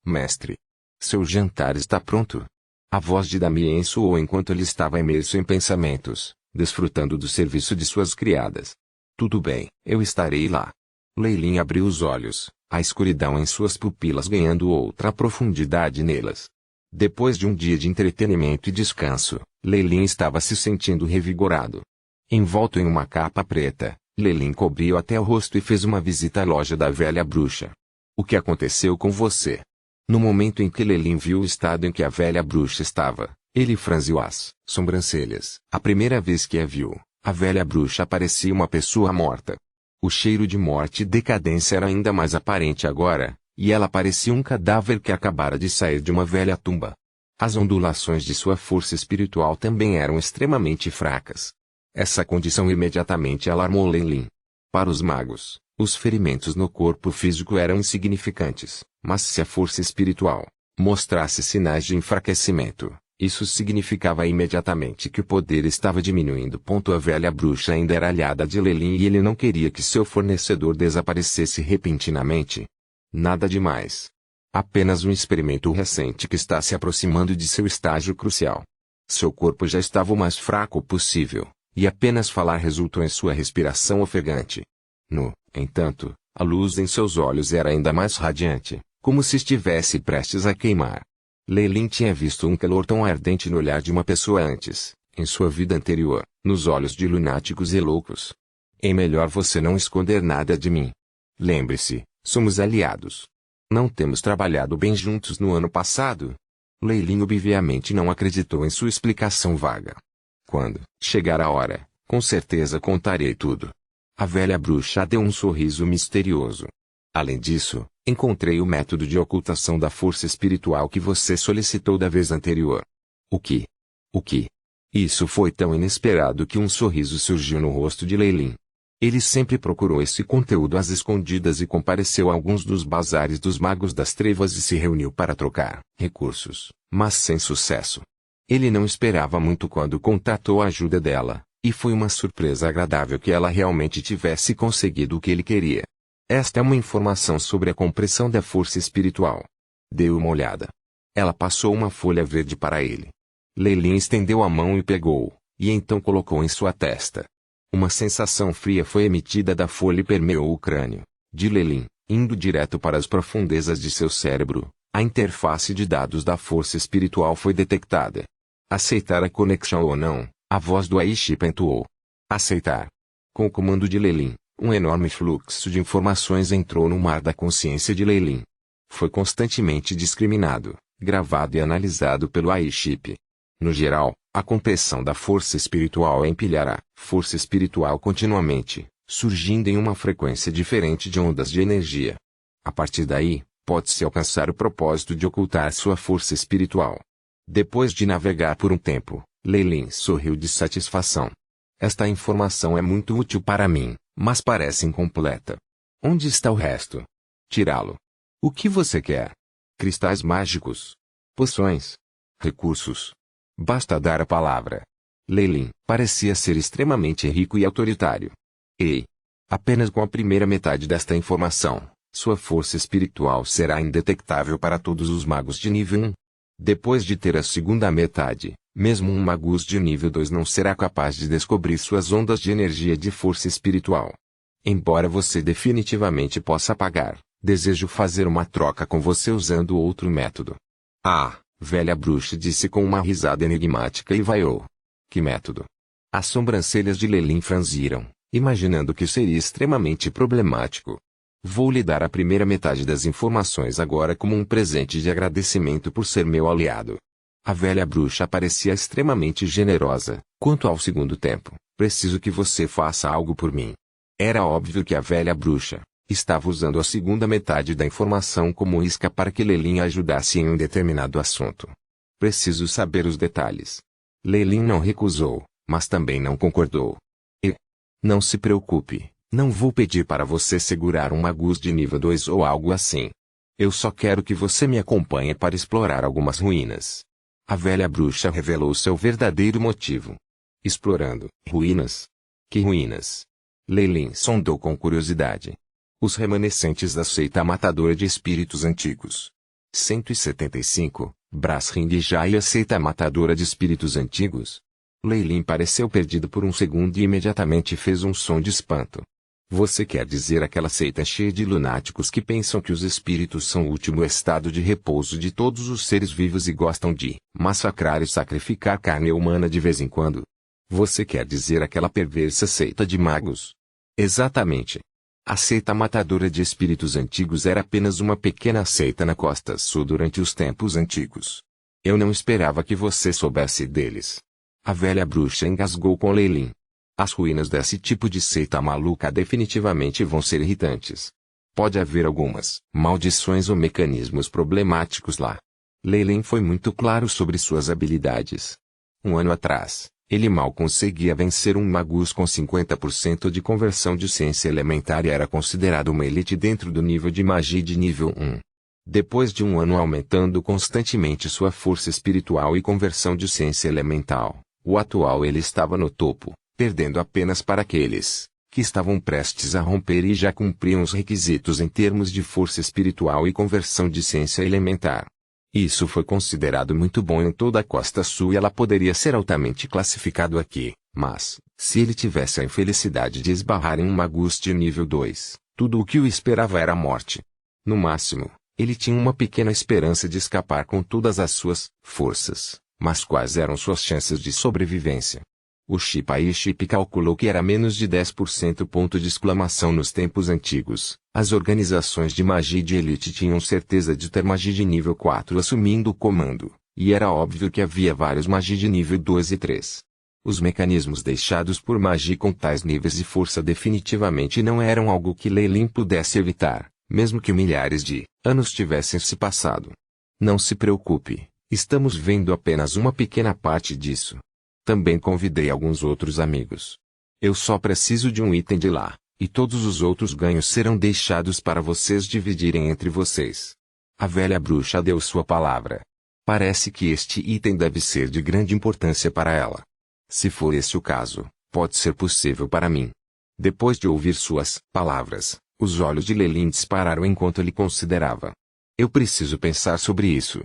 Mestre, seu jantar está pronto. A voz de Damien soou enquanto ele estava imerso em pensamentos, desfrutando do serviço de suas criadas. Tudo bem, eu estarei lá. Lei-Lin abriu os olhos, a escuridão em suas pupilas ganhando outra profundidade nelas. Depois de um dia de entretenimento e descanso, Lei-Lin estava se sentindo revigorado. Envolto em uma capa preta, Lei-Lin cobriu até o rosto e fez uma visita à loja da velha bruxa. O que aconteceu com você? No momento em que Lei-Lin viu o estado em que a velha bruxa estava, ele franziu as sobrancelhas. A primeira vez que a viu, a velha bruxa parecia uma pessoa morta. O cheiro de morte e decadência era ainda mais aparente agora, e ela parecia um cadáver que acabara de sair de uma velha tumba. As ondulações de sua força espiritual também eram extremamente fracas. Essa condição imediatamente alarmou Lei-Lin. Para os magos, os ferimentos no corpo físico eram insignificantes, mas se a força espiritual mostrasse sinais de enfraquecimento, isso significava imediatamente que o poder estava diminuindo. A velha bruxa ainda era aliada de Lei-Lin e ele não queria que seu fornecedor desaparecesse repentinamente. Nada demais. Apenas um experimento recente que está se aproximando de seu estágio crucial. Seu corpo já estava o mais fraco possível, e apenas falar resultou em sua respiração ofegante. No entanto, a luz em seus olhos era ainda mais radiante, como se estivesse prestes a queimar. Lei-Lin tinha visto um calor tão ardente no olhar de uma pessoa antes, em sua vida anterior, nos olhos de lunáticos e loucos. É melhor você não esconder nada de mim. Lembre-se, somos aliados. Não temos trabalhado bem juntos no ano passado? Lei-Lin obviamente não acreditou em sua explicação vaga. Quando chegar a hora, com certeza contarei tudo. A velha bruxa deu um sorriso misterioso. Além disso, encontrei o método de ocultação da força espiritual que você solicitou da vez anterior. O que? O que? Isso foi tão inesperado que um sorriso surgiu no rosto de Lei-Lin. Ele sempre procurou esse conteúdo às escondidas e compareceu a alguns dos bazares dos magos das trevas e se reuniu para trocar recursos, mas sem sucesso. Ele não esperava muito quando contratou a ajuda dela, e foi uma surpresa agradável que ela realmente tivesse conseguido o que ele queria. Esta é uma informação sobre a compressão da força espiritual. Dê uma olhada. Ela passou uma folha verde para ele. Lei-Lin estendeu a mão e pegou, e então colocou em sua testa. Uma sensação fria foi emitida da folha e permeou o crânio de Lei-Lin, indo direto para as profundezas de seu cérebro. A interface de dados da força espiritual foi detectada. Aceitar a conexão ou não, a voz do Aiship entoou. Aceitar. Com o comando de Lei-Lin, um enorme fluxo de informações entrou no mar da consciência de Lei-Lin. Foi constantemente discriminado, gravado e analisado pelo Aiship. No geral, a compressão da força espiritual é empilhar a força espiritual continuamente, surgindo em uma frequência diferente de ondas de energia. A partir daí, pode-se alcançar o propósito de ocultar sua força espiritual. Depois de navegar por um tempo, Leilin sorriu de satisfação. Esta informação é muito útil para mim, mas parece incompleta. Onde está o resto? Tirá-lo. O que você quer? Cristais mágicos? Poções? Recursos? Basta dar a palavra. Leilin parecia ser extremamente rico e autoritário. Ei! Apenas com a primeira metade desta informação, sua força espiritual será indetectável para todos os magos de nível 1. Depois de ter a segunda metade, mesmo um magus de nível 2 não será capaz de descobrir suas ondas de energia de força espiritual. Embora você definitivamente possa pagar, desejo fazer uma troca com você usando outro método. Ah, velha bruxa disse com uma risada enigmática e vaiou. Que método? As sobrancelhas de Leilin franziram, imaginando que seria extremamente problemático. Vou lhe dar a primeira metade das informações agora como um presente de agradecimento por ser meu aliado. A velha bruxa parecia extremamente generosa. Quanto ao segundo tempo, preciso que você faça algo por mim. Era óbvio que a velha bruxa estava usando a segunda metade da informação como isca para que Leilin a ajudasse em um determinado assunto. Preciso saber os detalhes. Leilin não recusou, mas também não concordou. E não se preocupe, não vou pedir para você segurar um magus de nível 2 ou algo assim. Eu só quero que você me acompanhe para explorar algumas ruínas. A velha bruxa revelou seu verdadeiro motivo. Explorando ruínas? Que ruínas? Leilin sondou com curiosidade. Os remanescentes da seita matadora de espíritos antigos. 175. Brasrindijar e a seita matadora de espíritos antigos. Leilin pareceu perdido por um segundo e imediatamente fez um som de espanto. Você quer dizer aquela seita cheia de lunáticos que pensam que os espíritos são o último estado de repouso de todos os seres vivos e gostam de massacrar e sacrificar carne humana de vez em quando? Você quer dizer aquela perversa seita de magos? Exatamente. A seita matadora de espíritos antigos era apenas uma pequena seita na costa sul durante os tempos antigos. Eu não esperava que você soubesse deles. A velha bruxa engasgou com Leilin. As ruínas desse tipo de seita maluca definitivamente vão ser irritantes. Pode haver algumas maldições ou mecanismos problemáticos lá. Leilin foi muito claro sobre suas habilidades. Um ano atrás, ele mal conseguia vencer um magus com 50% de conversão de ciência elementar e era considerado uma elite dentro do nível de magia de nível 1. Depois de um ano aumentando constantemente sua força espiritual e conversão de ciência elemental, o atual ele estava no topo, perdendo apenas para aqueles que estavam prestes a romper e já cumpriam os requisitos em termos de força espiritual e conversão de ciência elementar. Isso foi considerado muito bom em toda a Costa Sul e ela poderia ser altamente classificado aqui, mas, se ele tivesse a infelicidade de esbarrar em um magus de nível 2, tudo o que o esperava era a morte. No máximo, ele tinha uma pequena esperança de escapar com todas as suas forças, mas quais eram suas chances de sobrevivência? O Chip calculou que era menos de 10%. Ponto de exclamação. Nos tempos antigos, as organizações de magia de elite tinham certeza de ter magia de nível 4 assumindo o comando, e era óbvio que havia vários magia de nível 2 e 3. Os mecanismos deixados por magia com tais níveis de força definitivamente não eram algo que Leilin pudesse evitar, mesmo que milhares de anos tivessem se passado. Não se preocupe, estamos vendo apenas uma pequena parte disso. Também convidei alguns outros amigos. Eu só preciso de um item de lá, e todos os outros ganhos serão deixados para vocês dividirem entre vocês. A velha bruxa deu sua palavra. Parece que este item deve ser de grande importância para ela. Se for esse o caso, pode ser possível para mim. Depois de ouvir suas palavras, os olhos de Leilin dispararam enquanto ele considerava. Eu preciso pensar sobre isso.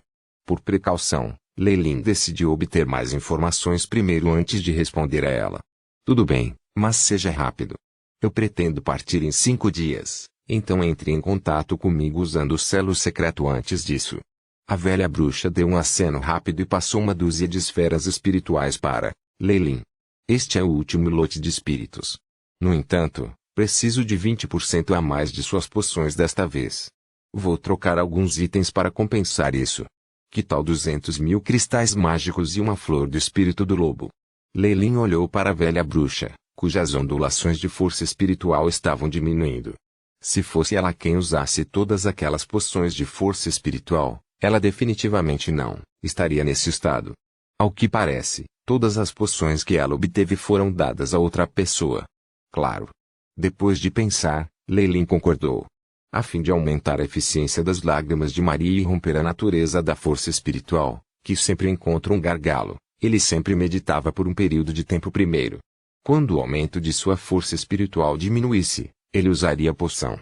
Por precaução, Leilin decidiu obter mais informações primeiro antes de responder a ela. Tudo bem, mas seja rápido. Eu pretendo partir em 5 dias, então entre em contato comigo usando o selo secreto antes disso. A velha bruxa deu um aceno rápido e passou uma dúzia de esferas espirituais para Leilin. Este é o último lote de espíritos. No entanto, preciso de 20% a mais de suas poções desta vez. Vou trocar alguns itens para compensar isso. Que tal 200.000 cristais mágicos e uma flor do espírito do lobo? Leilin olhou para a velha bruxa, cujas ondulações de força espiritual estavam diminuindo. Se fosse ela quem usasse todas aquelas poções de força espiritual, ela definitivamente não estaria nesse estado. Ao que parece, todas as poções que ela obteve foram dadas a outra pessoa. Claro. Depois de pensar, Lei-Lin concordou. A fim de aumentar a eficiência das lágrimas de Maria e romper a natureza da força espiritual, que sempre encontra um gargalo, ele sempre meditava por um período de tempo primeiro. Quando o aumento de sua força espiritual diminuísse, ele usaria a poção.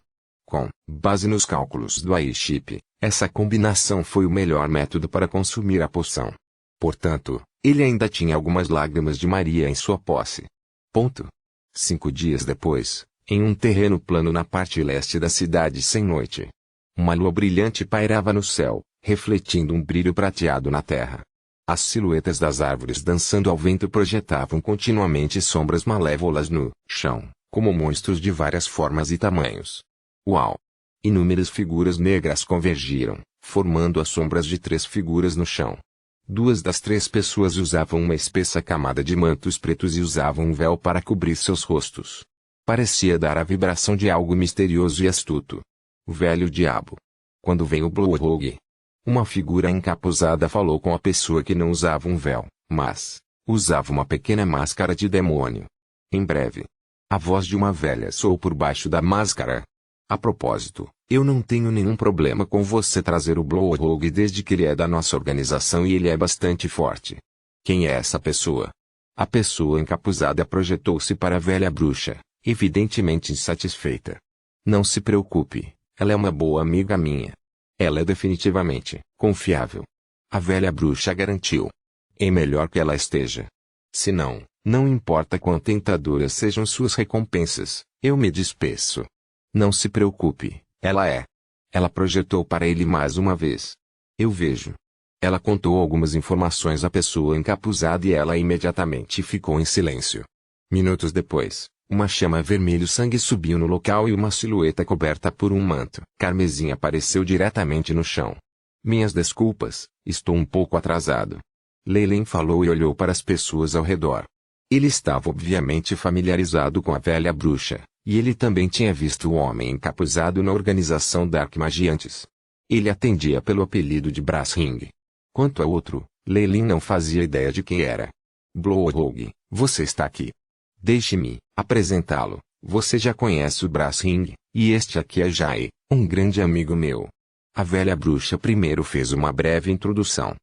Com base nos cálculos do Ai-Chip, essa combinação foi o melhor método para consumir a poção. Portanto, ele ainda tinha algumas lágrimas de Maria em sua posse. 5 dias depois, em um terreno plano na parte leste da cidade sem noite, uma lua brilhante pairava no céu, refletindo um brilho prateado na terra. As silhuetas das árvores dançando ao vento projetavam continuamente sombras malévolas no chão, como monstros de várias formas e tamanhos. Uau! Inúmeras figuras negras convergiram, formando as sombras de 3 figuras no chão. 2 das 3 pessoas usavam uma espessa camada de mantos pretos e usavam um véu para cobrir seus rostos. Parecia dar a vibração de algo misterioso e astuto. O velho diabo. Quando vem o Blowhog? Uma figura encapuzada falou com a pessoa que não usava um véu, mas usava uma pequena máscara de demônio. Em breve, a voz de uma velha soou por baixo da máscara. A propósito, eu não tenho nenhum problema com você trazer o Blowhog desde que ele é da nossa organização e ele é bastante forte. Quem é essa pessoa? A pessoa encapuzada projetou-se para a velha bruxa, evidentemente insatisfeita. Não se preocupe, ela é uma boa amiga minha. Ela é definitivamente confiável. A velha bruxa garantiu. É melhor que ela esteja. Se não, não importa quão tentadoras sejam suas recompensas, eu me despeço. Não se preocupe, ela é. Ela projetou para ele mais uma vez. Eu vejo. Ela contou algumas informações à pessoa encapuzada e ela imediatamente ficou em silêncio. Minutos depois, uma chama vermelho-sangue subiu no local e uma silhueta coberta por um manto carmesim apareceu diretamente no chão. Minhas desculpas, estou um pouco atrasado. Lei-Lin falou e olhou para as pessoas ao redor. Ele estava obviamente familiarizado com a velha bruxa, e ele também tinha visto o homem encapuzado na organização Dark Magia antes. Ele atendia pelo apelido de Brasring. Quanto ao outro, Lei-Lin não fazia ideia de quem era. Blowhog, você está aqui. Deixe-me apresentá-lo. Você já conhece o Brasring, e este aqui é Jai, um grande amigo meu. A velha bruxa primeiro fez uma breve introdução.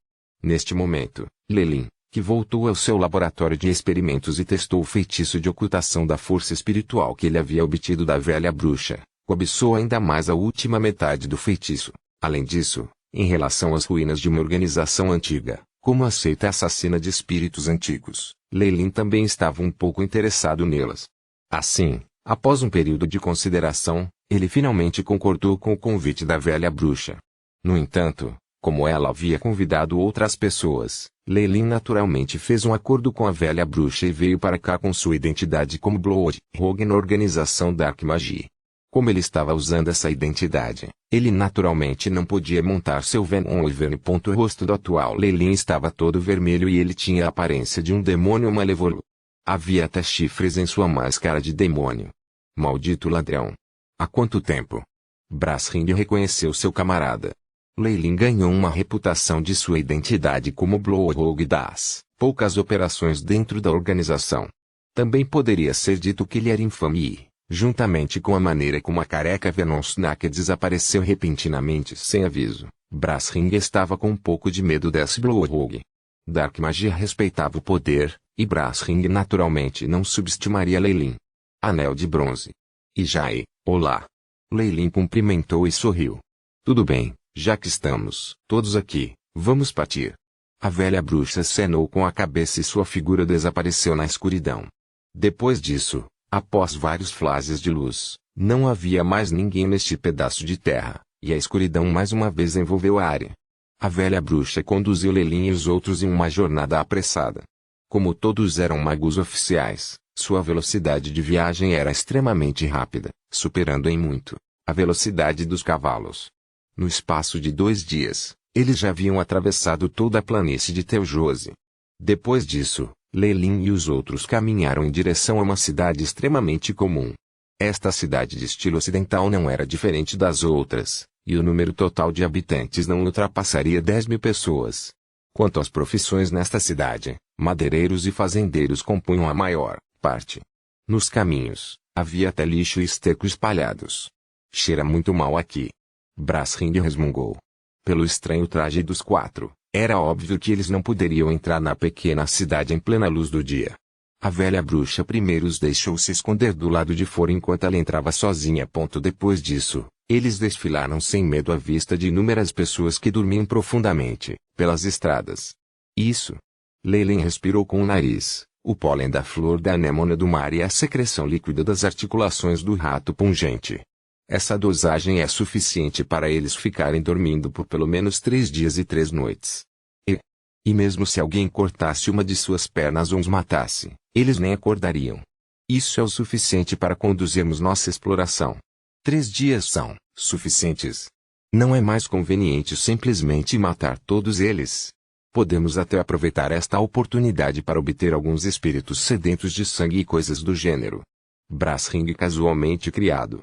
Neste momento, Lei-Lin, que voltou ao seu laboratório de experimentos e testou o feitiço de ocultação da força espiritual que ele havia obtido da velha bruxa, cobiçou ainda mais a última metade do feitiço. Além disso, em relação às ruínas de uma organização antiga, como a seita assassina de espíritos antigos, Lei-Lin também estava um pouco interessado nelas. Assim, após um período de consideração, ele finalmente concordou com o convite da velha bruxa. No entanto, como ela havia convidado outras pessoas, Lei-Lin naturalmente fez um acordo com a velha bruxa e veio para cá com sua identidade como Blowhog na organização Dark Magia. Como ele estava usando essa identidade, ele naturalmente não podia montar seu Venom Wyvern. O rosto do atual Lei-Lin estava todo vermelho e ele tinha a aparência de um demônio malévolo. Havia até chifres em sua máscara de demônio. Maldito ladrão! Há quanto tempo? Brasring reconheceu seu camarada. Lei-Lin ganhou uma reputação de sua identidade como Blowhog das poucas operações dentro da organização. Também poderia ser dito que ele era infame e, juntamente com a maneira como a careca Venom Snack desapareceu repentinamente sem aviso, Brasring estava com um pouco de medo desse Blowhog. Dark Magia respeitava o poder, e Brasring naturalmente não subestimaria Lei-Lin. Anel de bronze. E Jai, olá. Lei-Lin cumprimentou e sorriu. Tudo bem, já que estamos todos aqui, vamos partir. A velha bruxa acenou com a cabeça e sua figura desapareceu na escuridão. Depois disso, após vários flashes de luz, não havia mais ninguém neste pedaço de terra, e a escuridão mais uma vez envolveu a área. A velha bruxa conduziu Lei-Lin e os outros em uma jornada apressada. Como todos eram magos oficiais, sua velocidade de viagem era extremamente rápida, superando em muito a velocidade dos cavalos. No espaço de 2 dias, eles já haviam atravessado toda a planície de Teljose. Depois disso, Lei-Lin e os outros caminharam em direção a uma cidade extremamente comum. Esta cidade de estilo ocidental não era diferente das outras, e o número total de habitantes não ultrapassaria 10.000 pessoas. Quanto às profissões nesta cidade, madeireiros e fazendeiros compunham a maior parte. Nos caminhos, havia até lixo e esterco espalhados. Cheira muito mal aqui. Brasring resmungou. Pelo estranho traje dos quatro, era óbvio que eles não poderiam entrar na pequena cidade em plena luz do dia. A velha bruxa primeiro os deixou se esconder do lado de fora enquanto ela entrava sozinha. Depois disso, eles desfilaram sem medo à vista de inúmeras pessoas que dormiam profundamente, pelas estradas. Isso. Lei-Lin respirou com o nariz, o pólen da flor da anêmona do mar e a secreção líquida das articulações do rato pungente. Essa dosagem é suficiente para eles ficarem dormindo por pelo menos 3 dias e 3 noites. E mesmo se alguém cortasse uma de suas pernas ou os matasse, eles nem acordariam. Isso é o suficiente para conduzirmos nossa exploração. 3 dias são suficientes. Não é mais conveniente simplesmente matar todos eles. Podemos até aproveitar esta oportunidade para obter alguns espíritos sedentos de sangue e coisas do gênero. Brasring casualmente criado.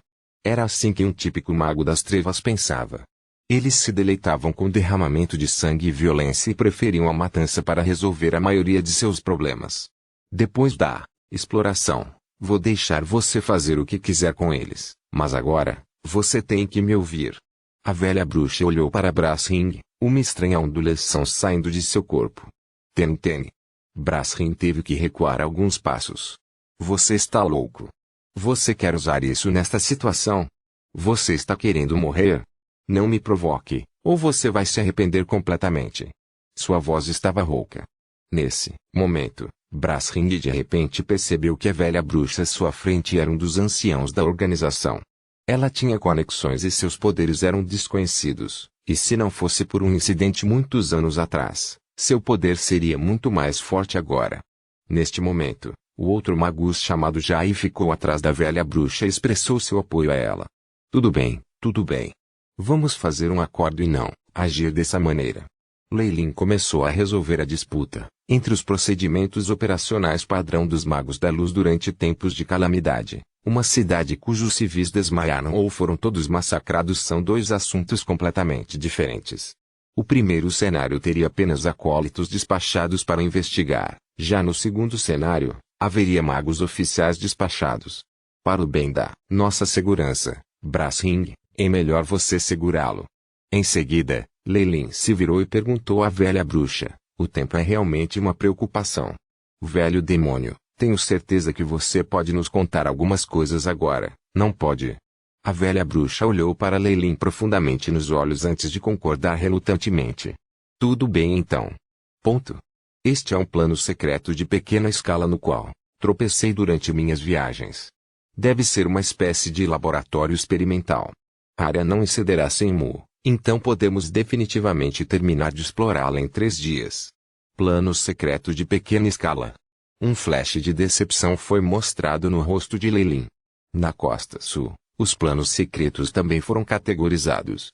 Era assim que um típico mago das trevas pensava. Eles se deleitavam com derramamento de sangue e violência e preferiam a matança para resolver a maioria de seus problemas. Depois da exploração, vou deixar você fazer o que quiser com eles, mas agora, você tem que me ouvir. A velha bruxa olhou para Brasring, uma estranha ondulação saindo de seu corpo. Ten. Brasring teve que recuar alguns passos. Você está louco. Você quer usar isso nesta situação? Você está querendo morrer? Não me provoque, ou você vai se arrepender completamente. Sua voz estava rouca. Nesse momento, Brasring de repente percebeu que a velha bruxa à sua frente era um dos anciãos da organização. Ela tinha conexões e seus poderes eram desconhecidos, e se não fosse por um incidente muitos anos atrás, seu poder seria muito mais forte agora. Neste momento, o outro magus chamado Jai ficou atrás da velha bruxa e expressou seu apoio a ela. Tudo bem, tudo bem. Vamos fazer um acordo e não agir dessa maneira. Lei-Lin começou a resolver a disputa entre os procedimentos operacionais padrão dos magos da luz durante tempos de calamidade. Uma cidade cujos civis desmaiaram ou foram todos massacrados são dois assuntos completamente diferentes. O primeiro cenário teria apenas acólitos despachados para investigar. Já no segundo cenário, haveria magos oficiais despachados. Para o bem da nossa segurança, Brasring, é melhor você segurá-lo. Em seguida, Lei-Lin se virou e perguntou à velha bruxa, o tempo é realmente uma preocupação. Velho demônio, tenho certeza que você pode nos contar algumas coisas agora, não pode? A velha bruxa olhou para Lei-Lin profundamente nos olhos antes de concordar relutantemente. Tudo bem então. Este é um plano secreto de pequena escala no qual tropecei durante minhas viagens. Deve ser uma espécie de laboratório experimental. A área não excederá 100 mu, então podemos definitivamente terminar de explorá-la em 3 dias. Plano secreto de pequena escala. Um flash de decepção foi mostrado no rosto de Lei-Lin. Na costa sul, os planos secretos também foram categorizados.